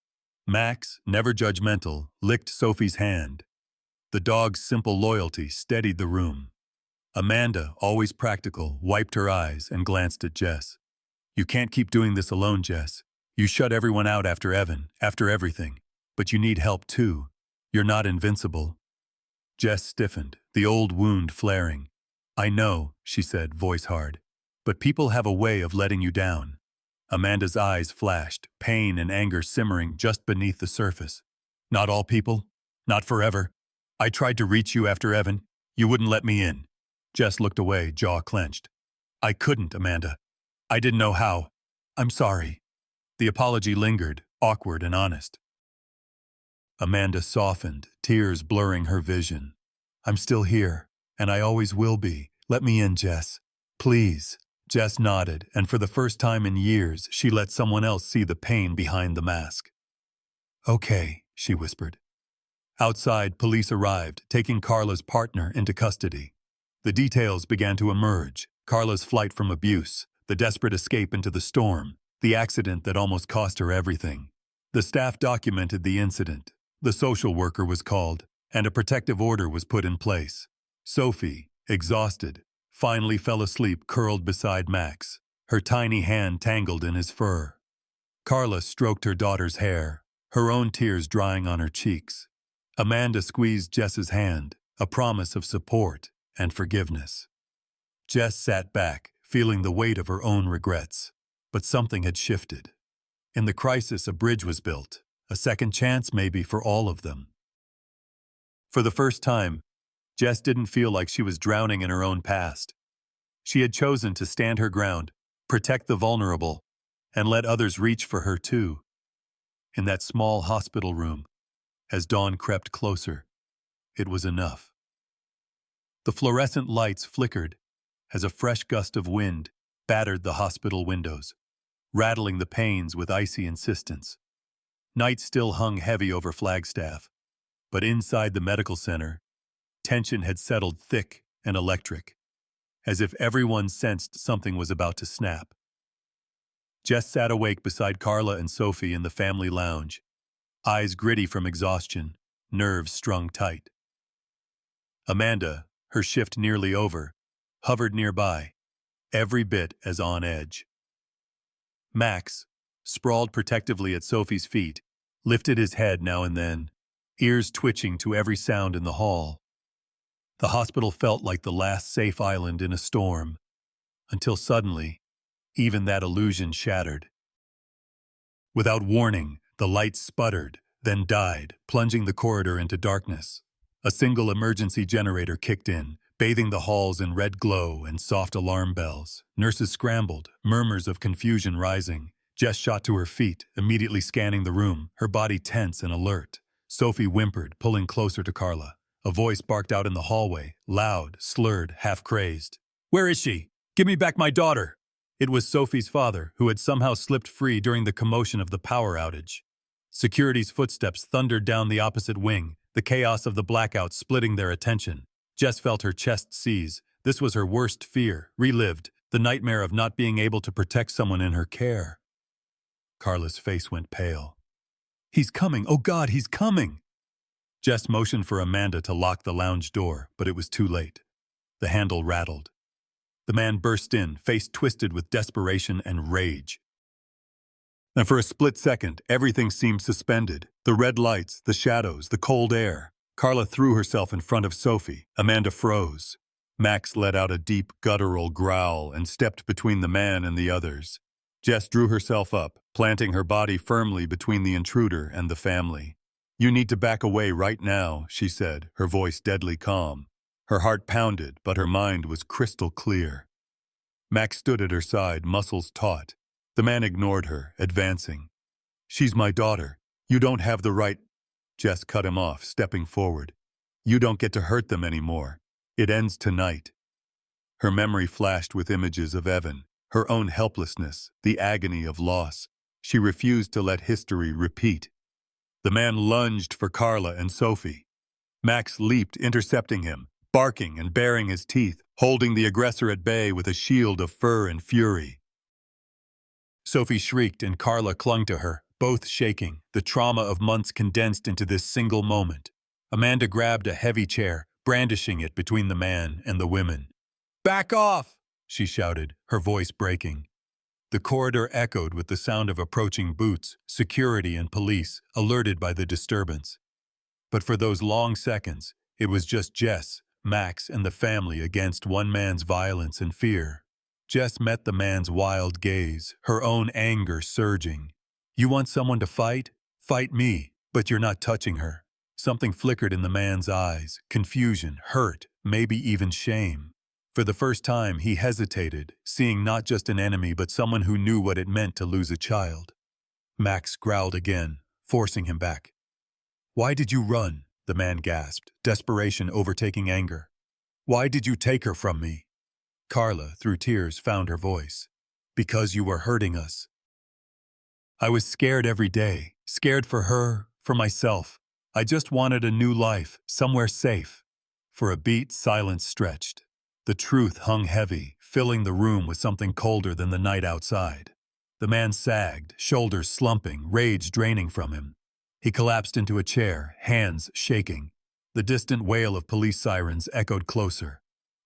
Max, never judgmental, licked Sophie's hand. The dog's simple loyalty steadied the room. Amanda, always practical, wiped her eyes and glanced at Jess. "You can't keep doing this alone, Jess. You shut everyone out after Evan, after everything. But you need help too. You're not invincible. Jess stiffened, the old wound flaring. I know, she said, voice hard. But people have a way of letting you down. Amanda's eyes flashed, pain and anger simmering just beneath the surface. Not all people. Not forever. I tried to reach you after Evan. You wouldn't let me in. Jess looked away, jaw clenched. I couldn't, Amanda. I didn't know how. I'm sorry. The apology lingered, awkward and honest. Amanda softened, tears blurring her vision. I'm still here, and I always will be. Let me in, Jess. Please. Jess nodded, and for the first time in years, she let someone else see the pain behind the mask. Okay, she whispered. Outside, police arrived, taking Carla's partner into custody. The details began to emerge: Carla's flight from abuse, the desperate escape into the storm, the accident that almost cost her everything. The staff documented the incident. The social worker was called, and a protective order was put in place. Sophie, exhausted, finally fell asleep curled beside Max, her tiny hand tangled in his fur. Carla stroked her daughter's hair, her own tears drying on her cheeks. Amanda squeezed Jess's hand, a promise of support and forgiveness. Jess sat back, feeling the weight of her own regrets. But something had shifted. In the crisis, a bridge was built, a second chance maybe for all of them. For the first time, Jess didn't feel like she was drowning in her own past. She had chosen to stand her ground, protect the vulnerable, and let others reach for her too. In that small hospital room, as dawn crept closer, it was enough. The fluorescent lights flickered as a fresh gust of wind battered the hospital windows, rattling the panes with icy insistence. Night still hung heavy over Flagstaff, but inside the medical center, tension had settled thick and electric, as if everyone sensed something was about to snap. Jess sat awake beside Carla and Sophie in the family lounge, eyes gritty from exhaustion, nerves strung tight. Amanda, her shift nearly over, hovered nearby, every bit as on edge. Max, sprawled protectively at Sophie's feet, lifted his head now and then, ears twitching to every sound in the hall. The hospital felt like the last safe island in a storm, until suddenly, even that illusion shattered. Without warning, the lights sputtered, then died, plunging the corridor into darkness. A single emergency generator kicked in, bathing the halls in red glow and soft alarm bells. Nurses scrambled, murmurs of confusion rising. Jess shot to her feet, immediately scanning the room, her body tense and alert. Sophie whimpered, pulling closer to Carla. A voice barked out in the hallway, loud, slurred, half-crazed. "Where is she? Give me back my daughter!" It was Sophie's father, who had somehow slipped free during the commotion of the power outage. Security's footsteps thundered down the opposite wing, the chaos of the blackout splitting their attention. Jess felt her chest seize. This was her worst fear, relived, the nightmare of not being able to protect someone in her care. Carla's face went pale. "He's coming! Oh God, he's coming!" Jess motioned for Amanda to lock the lounge door, but it was too late. The handle rattled. The man burst in, face twisted with desperation and rage. And for a split second, everything seemed suspended. The red lights, the shadows, the cold air. Carla threw herself in front of Sophie. Amanda froze. Max let out a deep, guttural growl and stepped between the man and the others. Jess drew herself up, planting her body firmly between the intruder and the family. "You need to back away right now," she said, her voice deadly calm. Her heart pounded, but her mind was crystal clear. Max stood at her side, muscles taut. The man ignored her, advancing. "She's my daughter. You don't have the right—" Jess cut him off, stepping forward. "You don't get to hurt them anymore. It ends tonight." Her memory flashed with images of Evan, her own helplessness, the agony of loss. She refused to let history repeat. The man lunged for Carla and Sophie. Max leaped, intercepting him, barking and baring his teeth, holding the aggressor at bay with a shield of fur and fury. Sophie shrieked and Carla clung to her, both shaking, the trauma of months condensed into this single moment. Amanda grabbed a heavy chair, brandishing it between the man and the women. "Back off!" she shouted, her voice breaking. The corridor echoed with the sound of approaching boots, security and police, alerted by the disturbance. But for those long seconds, it was just Jess, Max, and the family against one man's violence and fear. Jess met the man's wild gaze, her own anger surging. "You want someone to fight? Fight me, but you're not touching her." Something flickered in the man's eyes, confusion, hurt, maybe even shame. For the first time, he hesitated, seeing not just an enemy but someone who knew what it meant to lose a child. Max growled again, forcing him back. "Why did you run?" the man gasped, desperation overtaking anger. "Why did you take her from me?" Carla, through tears, found her voice. "Because you were hurting us. I was scared every day, scared for her, for myself. I just wanted a new life, somewhere safe." For a beat, silence stretched. The truth hung heavy, filling the room with something colder than the night outside. The man sagged, shoulders slumping, rage draining from him. He collapsed into a chair, hands shaking. The distant wail of police sirens echoed closer.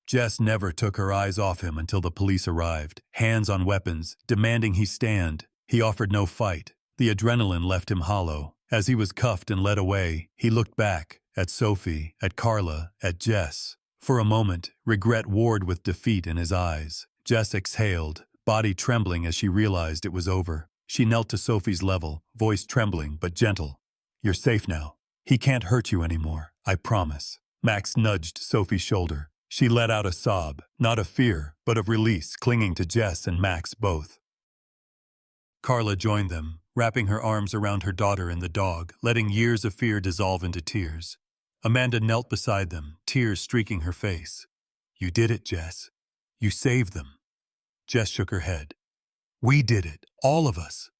Jess never took her eyes off him until the police arrived, hands on weapons, demanding he stand. He offered no fight. The adrenaline left him hollow. As he was cuffed and led away, he looked back, at Sophie, at Carla, at Jess. For a moment, regret warred with defeat in his eyes. Jess exhaled, body trembling as she realized it was over. She knelt to Sophie's level, voice trembling but gentle. "You're safe now. He can't hurt you anymore, I promise." Max nudged Sophie's shoulder. She let out a sob, not of fear, but of release, clinging to Jess and Max both. Carla joined them, wrapping her arms around her daughter and the dog, letting years of fear dissolve into tears. Amanda knelt beside them, tears streaking her face. "You did it, Jess. You saved them." Jess shook her head. "We did it, all of us."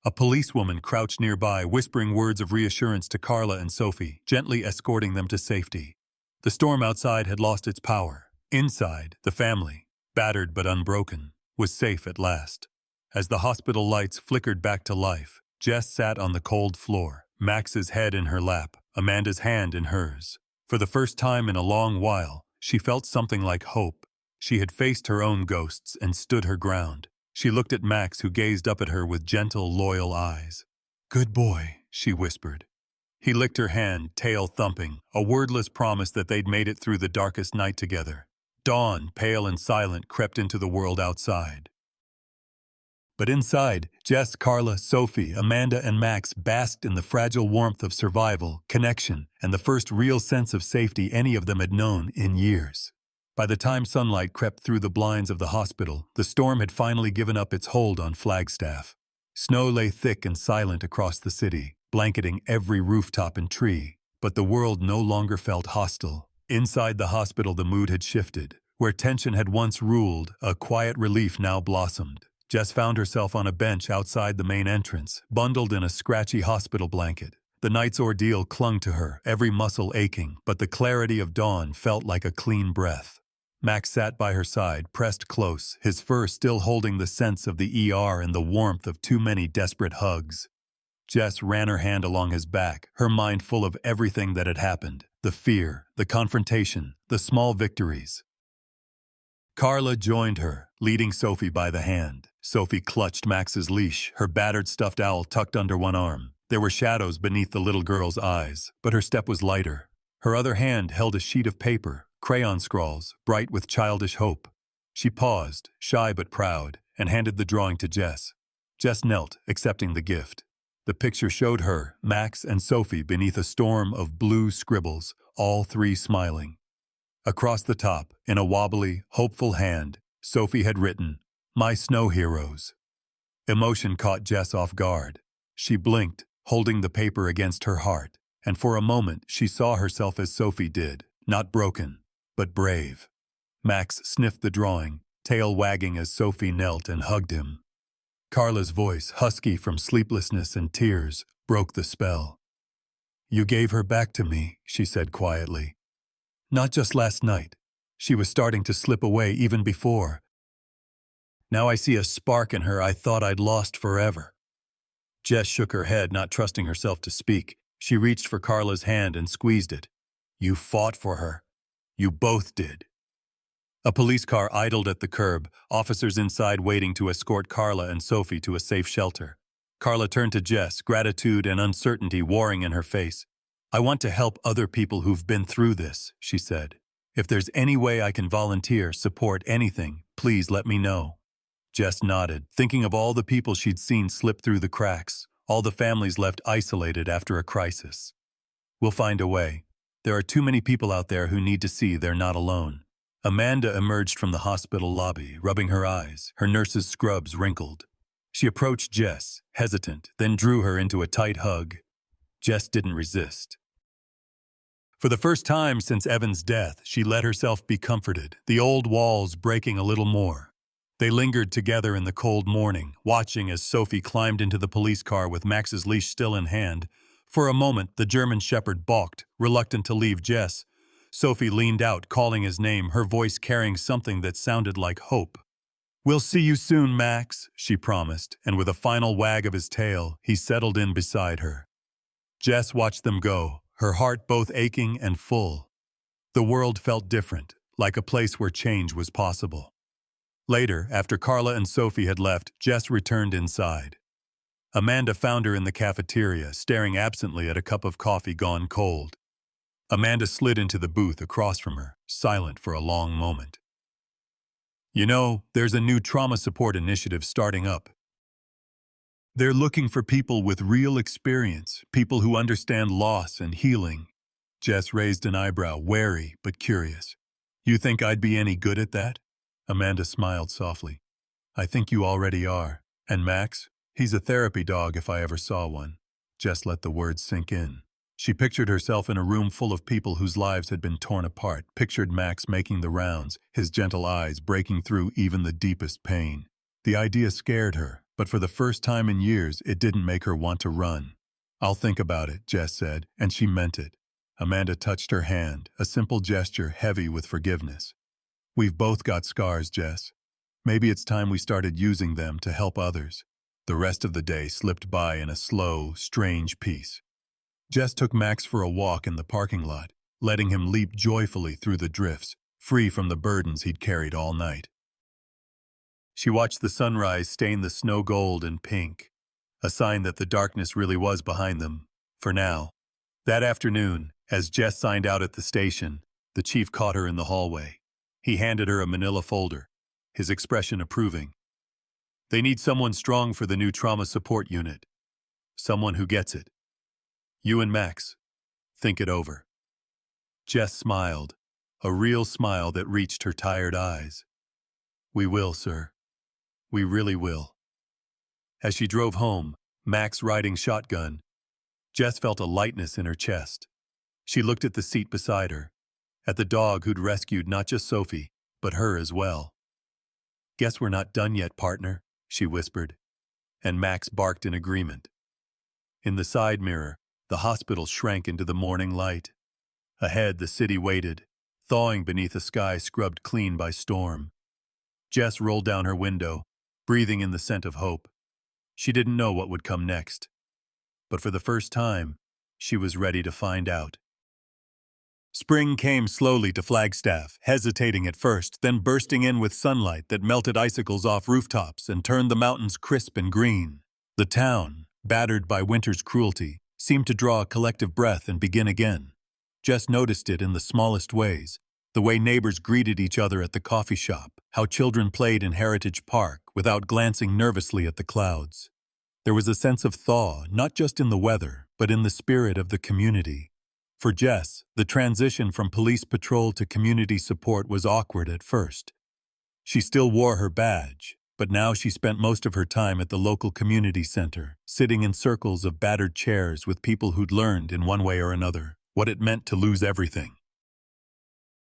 A policewoman crouched nearby, whispering words of reassurance to Carla and Sophie, gently escorting them to safety. The storm outside had lost its power. Inside, the family, battered but unbroken, was safe at last. As the hospital lights flickered back to life, Jess sat on the cold floor, Max's head in her lap, Amanda's hand in hers. For the first time in a long while, she felt something like hope. She had faced her own ghosts and stood her ground. She looked at Max, who gazed up at her with gentle, loyal eyes. "Good boy," she whispered. He licked her hand, tail thumping, a wordless promise that they'd made it through the darkest night together. Dawn, pale and silent, crept into the world outside. But inside, Jess, Carla, Sophie, Amanda, and Max basked in the fragile warmth of survival, connection, and the first real sense of safety any of them had known in years. By the time sunlight crept through the blinds of the hospital, the storm had finally given up its hold on Flagstaff. Snow lay thick and silent across the city, blanketing every rooftop and tree, but the world no longer felt hostile. Inside the hospital, the mood had shifted. Where tension had once ruled, a quiet relief now blossomed. Jess found herself on a bench outside the main entrance, bundled in a scratchy hospital blanket. The night's ordeal clung to her, every muscle aching, but the clarity of dawn felt like a clean breath. Max sat by her side, pressed close, his fur still holding the sense of the ER and the warmth of too many desperate hugs. Jess ran her hand along his back, her mind full of everything that had happened, the fear, the confrontation, the small victories. Carla joined her, leading Sophie by the hand. Sophie clutched Max's leash, her battered stuffed owl tucked under one arm. There were shadows beneath the little girl's eyes, but her step was lighter. Her other hand held a sheet of paper, crayon scrawls, bright with childish hope. She paused, shy but proud, and handed the drawing to Jess. Jess knelt, accepting the gift. The picture showed her, Max, and Sophie beneath a storm of blue scribbles, all three smiling. Across the top, in a wobbly, hopeful hand, Sophie had written, "My snow heroes." Emotion caught Jess off guard. She blinked, holding the paper against her heart, and for a moment she saw herself as Sophie did, not broken, but brave. Max sniffed the drawing, tail wagging as Sophie knelt and hugged him. Carla's voice, husky from sleeplessness and tears, broke the spell. "You gave her back to me," she said quietly. "Not just last night. She was starting to slip away even before. Now I see a spark in her I thought I'd lost forever." Jess shook her head, not trusting herself to speak. She reached for Carla's hand and squeezed it. "You fought for her. You both did." A police car idled at the curb, officers inside waiting to escort Carla and Sophie to a safe shelter. Carla turned to Jess, gratitude and uncertainty warring in her face. I want to help other people who've been through this, she said. If there's any way I can volunteer, support anything, please let me know. Jess nodded, thinking of all the people she'd seen slip through the cracks, all the families left isolated after a crisis. We'll find a way. There are too many people out there who need to see they're not alone. Amanda emerged from the hospital lobby, rubbing her eyes, her nurse's scrubs wrinkled. She approached Jess, hesitant, then drew her into a tight hug. Jess didn't resist. For the first time since Evan's death, she let herself be comforted, the old walls breaking a little more. They lingered together in the cold morning, watching as Sophie climbed into the police car with Max's leash still in hand. For a moment, the German shepherd balked, reluctant to leave Jess. Sophie leaned out, calling his name, her voice carrying something that sounded like hope. "We'll see you soon, Max," she promised, and with a final wag of his tail, he settled in beside her. Jess watched them go, her heart both aching and full. The world felt different, like a place where change was possible. Later, after Carla and Sophie had left, Jess returned inside. Amanda found her in the cafeteria, staring absently at a cup of coffee gone cold. Amanda slid into the booth across from her, silent for a long moment. "You know, there's a new trauma support initiative starting up. They're looking for people with real experience, people who understand loss and healing." Jess raised an eyebrow, wary but curious. "You think I'd be any good at that?" Amanda smiled softly. "I think you already are. And Max? He's a therapy dog if I ever saw one." Jess let the words sink in. She pictured herself in a room full of people whose lives had been torn apart, pictured Max making the rounds, his gentle eyes breaking through even the deepest pain. The idea scared her, but for the first time in years, it didn't make her want to run. "I'll think about it," Jess said, and she meant it. Amanda touched her hand, a simple gesture heavy with forgiveness. "We've both got scars, Jess. Maybe it's time we started using them to help others." The rest of the day slipped by in a slow, strange peace. Jess took Max for a walk in the parking lot, letting him leap joyfully through the drifts, free from the burdens he'd carried all night. She watched the sunrise stain the snow gold and pink, a sign that the darkness really was behind them, for now. That afternoon, as Jess signed out at the station, the chief caught her in the hallway. He handed her a manila folder, his expression approving. "They need someone strong for the new trauma support unit. Someone who gets it. You and Max. Think it over." Jess smiled, a real smile that reached her tired eyes. "We will, sir. We really will." As she drove home, Max riding shotgun, Jess felt a lightness in her chest. She looked at the seat beside her, at the dog who'd rescued not just Sophie, but her as well. "Guess we're not done yet, partner," she whispered, and Max barked in agreement. In the side mirror, the hospital shrank into the morning light. Ahead, the city waited, thawing beneath a sky scrubbed clean by storm. Jess rolled down her window, breathing in the scent of hope. She didn't know what would come next, but for the first time, she was ready to find out. Spring came slowly to Flagstaff, hesitating at first, then bursting in with sunlight that melted icicles off rooftops and turned the mountains crisp and green. The town, battered by winter's cruelty, seemed to draw a collective breath and begin again. Jess noticed it in the smallest ways, the way neighbors greeted each other at the coffee shop, how children played in Heritage Park without glancing nervously at the clouds. There was a sense of thaw, not just in the weather, but in the spirit of the community. For Jess, the transition from police patrol to community support was awkward at first. She still wore her badge, but now she spent most of her time at the local community center, sitting in circles of battered chairs with people who'd learned, in one way or another, what it meant to lose everything.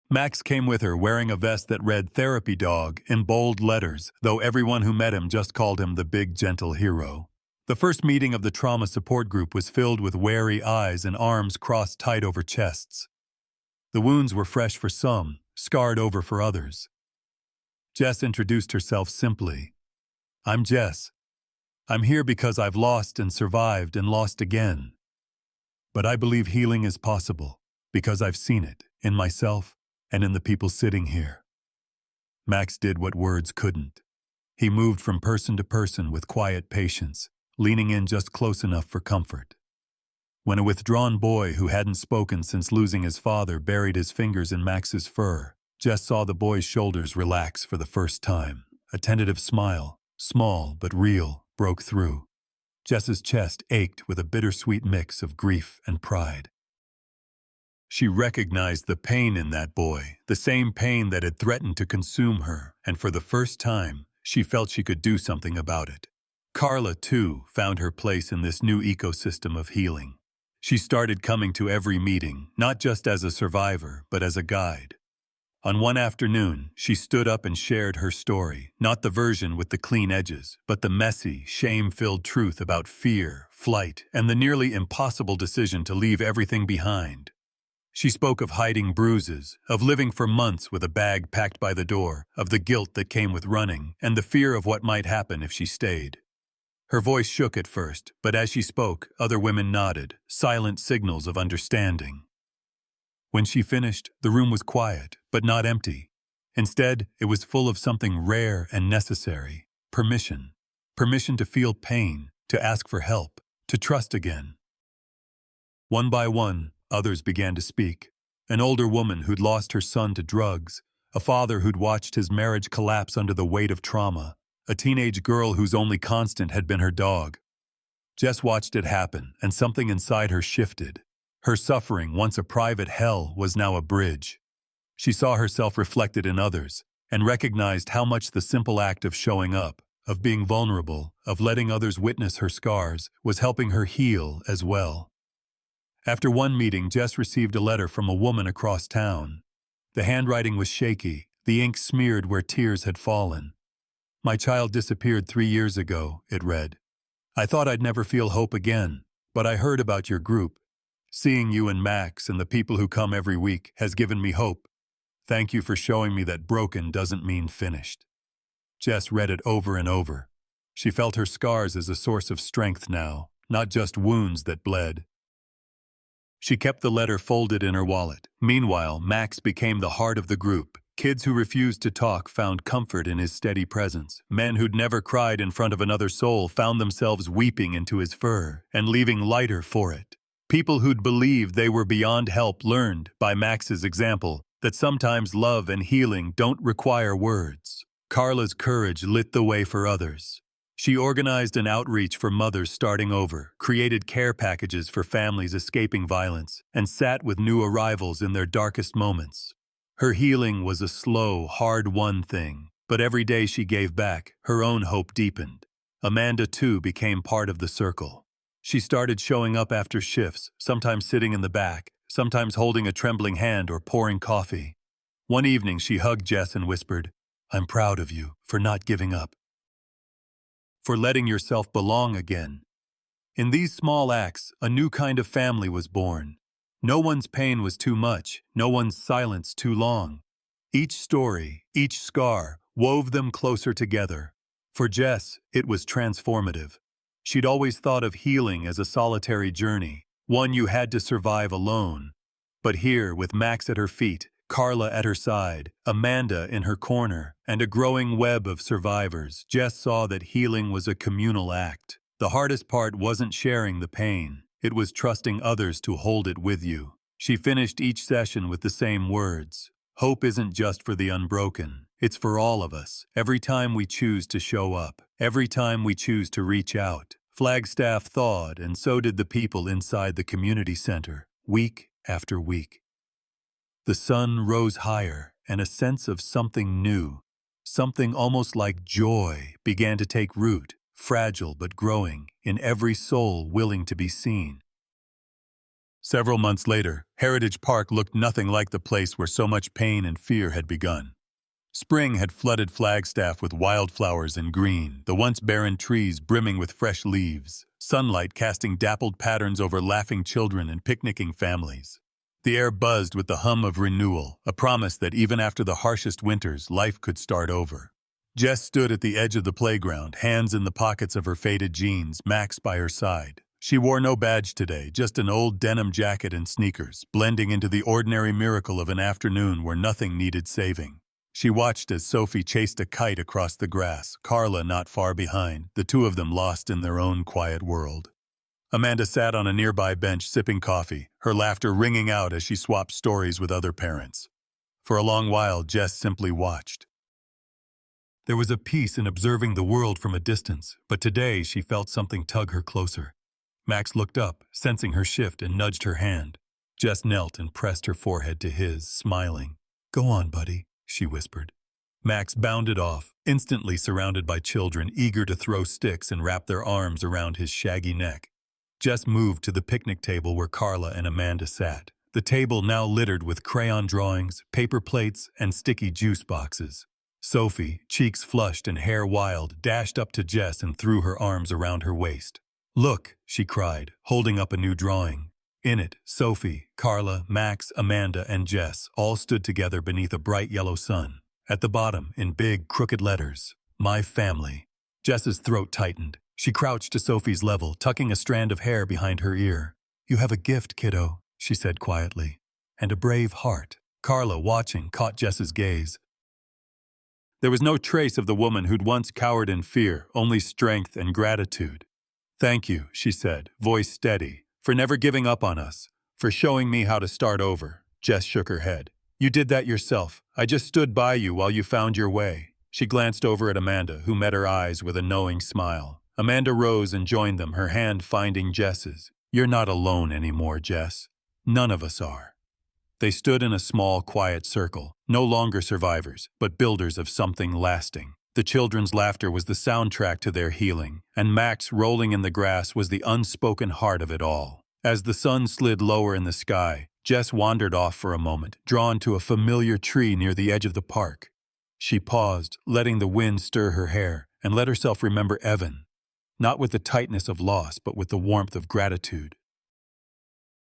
Max came with her wearing a vest that read "Therapy Dog" in bold letters, though everyone who met him just called him the big gentle hero. The first meeting of the trauma support group was filled with wary eyes and arms crossed tight over chests. The wounds were fresh for some, scarred over for others. Jess introduced herself simply. "I'm Jess. I'm here because I've lost and survived and lost again. But I believe healing is possible, because I've seen it, in myself and in the people sitting here." Max did what words couldn't. He moved from person to person with quiet patience, leaning in just close enough for comfort. When a withdrawn boy who hadn't spoken since losing his father buried his fingers in Max's fur, Jess saw the boy's shoulders relax for the first time. A tentative smile, small but real, broke through. Jess's chest ached with a bittersweet mix of grief and pride. She recognized the pain in that boy, the same pain that had threatened to consume her, and for the first time, she felt she could do something about it. Carla, too, found her place in this new ecosystem of healing. She started coming to every meeting, not just as a survivor, but as a guide. On one afternoon, she stood up and shared her story, not the version with the clean edges, but the messy, shame-filled truth about fear, flight, and the nearly impossible decision to leave everything behind. She spoke of hiding bruises, of living for months with a bag packed by the door, of the guilt that came with running, and the fear of what might happen if she stayed. Her voice shook at first, but as she spoke, other women nodded, silent signals of understanding. When she finished, the room was quiet, but not empty. Instead, it was full of something rare and necessary: permission. Permission to feel pain, to ask for help, to trust again. One by one, others began to speak. An older woman who'd lost her son to drugs, a father who'd watched his marriage collapse under the weight of trauma, a teenage girl whose only constant had been her dog. Jess watched it happen, and something inside her shifted. Her suffering, once a private hell, was now a bridge. She saw herself reflected in others, and recognized how much the simple act of showing up, of being vulnerable, of letting others witness her scars, was helping her heal as well. After one meeting, Jess received a letter from a woman across town. The handwriting was shaky, the ink smeared where tears had fallen. "My child disappeared 3 years ago," it read. "I thought I'd never feel hope again, but I heard about your group. Seeing you and Max and the people who come every week has given me hope. Thank you for showing me that broken doesn't mean finished." Jess read it over and over. She felt her scars as a source of strength now, not just wounds that bled. She kept the letter folded in her wallet. Meanwhile, Max became the heart of the group. Kids who refused to talk found comfort in his steady presence. Men who'd never cried in front of another soul found themselves weeping into his fur and leaving lighter for it. People who'd believed they were beyond help learned, by Max's example, that sometimes love and healing don't require words. Carla's courage lit the way for others. She organized an outreach for mothers starting over, created care packages for families escaping violence, and sat with new arrivals in their darkest moments. Her healing was a slow, hard-won thing, but every day she gave back, her own hope deepened. Amanda, too, became part of the circle. She started showing up after shifts, sometimes sitting in the back, sometimes holding a trembling hand or pouring coffee. One evening she hugged Jess and whispered, "I'm proud of you for not giving up, for letting yourself belong again." In these small acts, a new kind of family was born. No one's pain was too much, no one's silence too long. Each story, each scar, wove them closer together. For Jess, it was transformative. She'd always thought of healing as a solitary journey, one you had to survive alone. But here, with Max at her feet, Carla at her side, Amanda in her corner, and a growing web of survivors, Jess saw that healing was a communal act. The hardest part wasn't sharing the pain. It was trusting others to hold it with you. She finished each session with the same words. Hope isn't just for the unbroken. It's for all of us. Every time we choose to show up, every time we choose to reach out. Flagstaff thawed, and so did the people inside the community center, week after week. The sun rose higher, and a sense of something new, something almost like joy, began to take root, fragile but growing, in every soul willing to be seen. Several months later, Heritage Park looked nothing like the place where so much pain and fear had begun. Spring had flooded Flagstaff with wildflowers and green, the once barren trees brimming with fresh leaves, sunlight casting dappled patterns over laughing children and picnicking families. The air buzzed with the hum of renewal, a promise that even after the harshest winters, life could start over. Jess stood at the edge of the playground, hands in the pockets of her faded jeans, Max by her side. She wore no badge today, just an old denim jacket and sneakers, blending into the ordinary miracle of an afternoon where nothing needed saving. She watched as Sophie chased a kite across the grass, Carla not far behind, the two of them lost in their own quiet world. Amanda sat on a nearby bench sipping coffee, her laughter ringing out as she swapped stories with other parents. For a long while, Jess simply watched. There was a peace in observing the world from a distance, but today she felt something tug her closer. Max looked up, sensing her shift, and nudged her hand. Jess knelt and pressed her forehead to his, smiling. "Go on, buddy," she whispered. Max bounded off, instantly surrounded by children eager to throw sticks and wrap their arms around his shaggy neck. Jess moved to the picnic table where Carla and Amanda sat, the table now littered with crayon drawings, paper plates, and sticky juice boxes. Sophie, cheeks flushed and hair wild, dashed up to Jess and threw her arms around her waist. "Look," she cried, holding up a new drawing. In it, Sophie, Carla, Max, Amanda, and Jess all stood together beneath a bright yellow sun. At the bottom, in big, crooked letters, "My family." Jess's throat tightened. She crouched to Sophie's level, tucking a strand of hair behind her ear. "You have a gift, kiddo," she said quietly. "And a brave heart." Carla, watching, caught Jess's gaze. There was no trace of the woman who'd once cowered in fear, only strength and gratitude. "Thank you," she said, voice steady, "for never giving up on us, for showing me how to start over." Jess shook her head. "You did that yourself. I just stood by you while you found your way." She glanced over at Amanda, who met her eyes with a knowing smile. Amanda rose and joined them, her hand finding Jess's. "You're not alone anymore, Jess. None of us are." They stood in a small, quiet circle, no longer survivors, but builders of something lasting. The children's laughter was the soundtrack to their healing, and Max rolling in the grass was the unspoken heart of it all. As the sun slid lower in the sky, Jess wandered off for a moment, drawn to a familiar tree near the edge of the park. She paused, letting the wind stir her hair, and let herself remember Evan, not with the tightness of loss, but with the warmth of gratitude.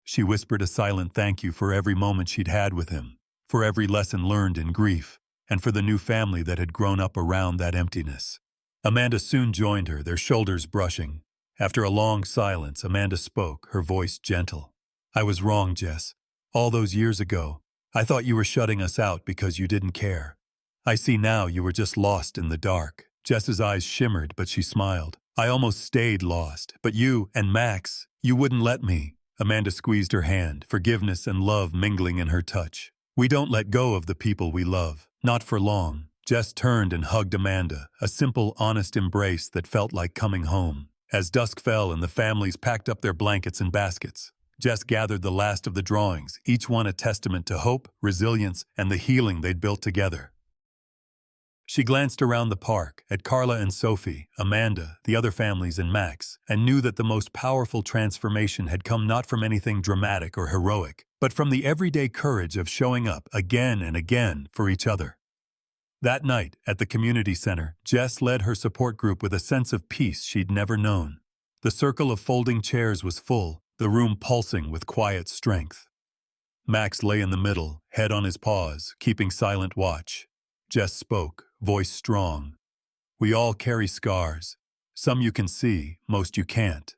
She whispered a silent thank you for every moment she'd had with him, for every lesson learned in grief, and for the new family that had grown up around that emptiness. Amanda soon joined her, their shoulders brushing. After a long silence, Amanda spoke, her voice gentle. "I was wrong, Jess. All those years ago, I thought you were shutting us out because you didn't care. I see now you were just lost in the dark." Jess's eyes shimmered, but she smiled. "I almost stayed lost, but you and Max, you wouldn't let me." Amanda squeezed her hand, forgiveness and love mingling in her touch. "We don't let go of the people we love, not for long." Jess turned and hugged Amanda, a simple, honest embrace that felt like coming home. As dusk fell and the families packed up their blankets and baskets, Jess gathered the last of the drawings, each one a testament to hope, resilience, and the healing they'd built together. She glanced around the park, at Carla and Sophie, Amanda, the other families, and Max, and knew that the most powerful transformation had come not from anything dramatic or heroic, but from the everyday courage of showing up again and again for each other. That night, at the community center, Jess led her support group with a sense of peace she'd never known. The circle of folding chairs was full, the room pulsing with quiet strength. Max lay in the middle, head on his paws, keeping silent watch. Jess spoke, voice strong. "We all carry scars. Some you can see, most you can't.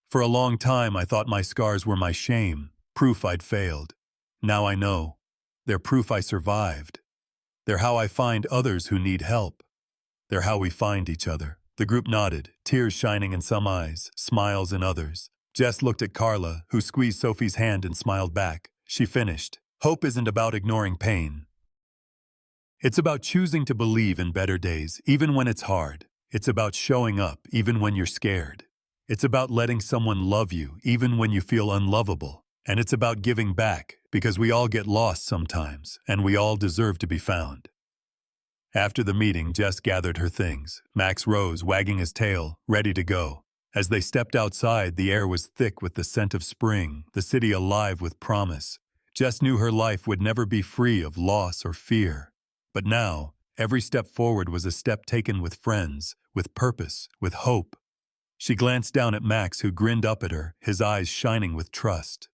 For a long time I thought my scars were my shame, proof I'd failed. Now I know. They're proof I survived. They're how I find others who need help. They're how we find each other." The group nodded, tears shining in some eyes, smiles in others. Jess looked at Carla, who squeezed Sophie's hand and smiled back. She finished. "Hope isn't about ignoring pain. It's about choosing to believe in better days, even when it's hard. It's about showing up, even when you're scared. It's about letting someone love you, even when you feel unlovable. And it's about giving back, because we all get lost sometimes, and we all deserve to be found." After the meeting, Jess gathered her things. Max rose, wagging his tail, ready to go. As they stepped outside, the air was thick with the scent of spring, the city alive with promise. Jess knew her life would never be free of loss or fear. But now, every step forward was a step taken with friends, with purpose, with hope. She glanced down at Max, who grinned up at her, his eyes shining with trust.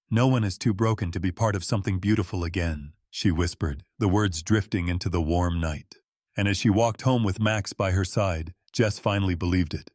"No one is too broken to be part of something beautiful again," she whispered, the words drifting into the warm night. And as she walked home with Max by her side, Jess finally believed it.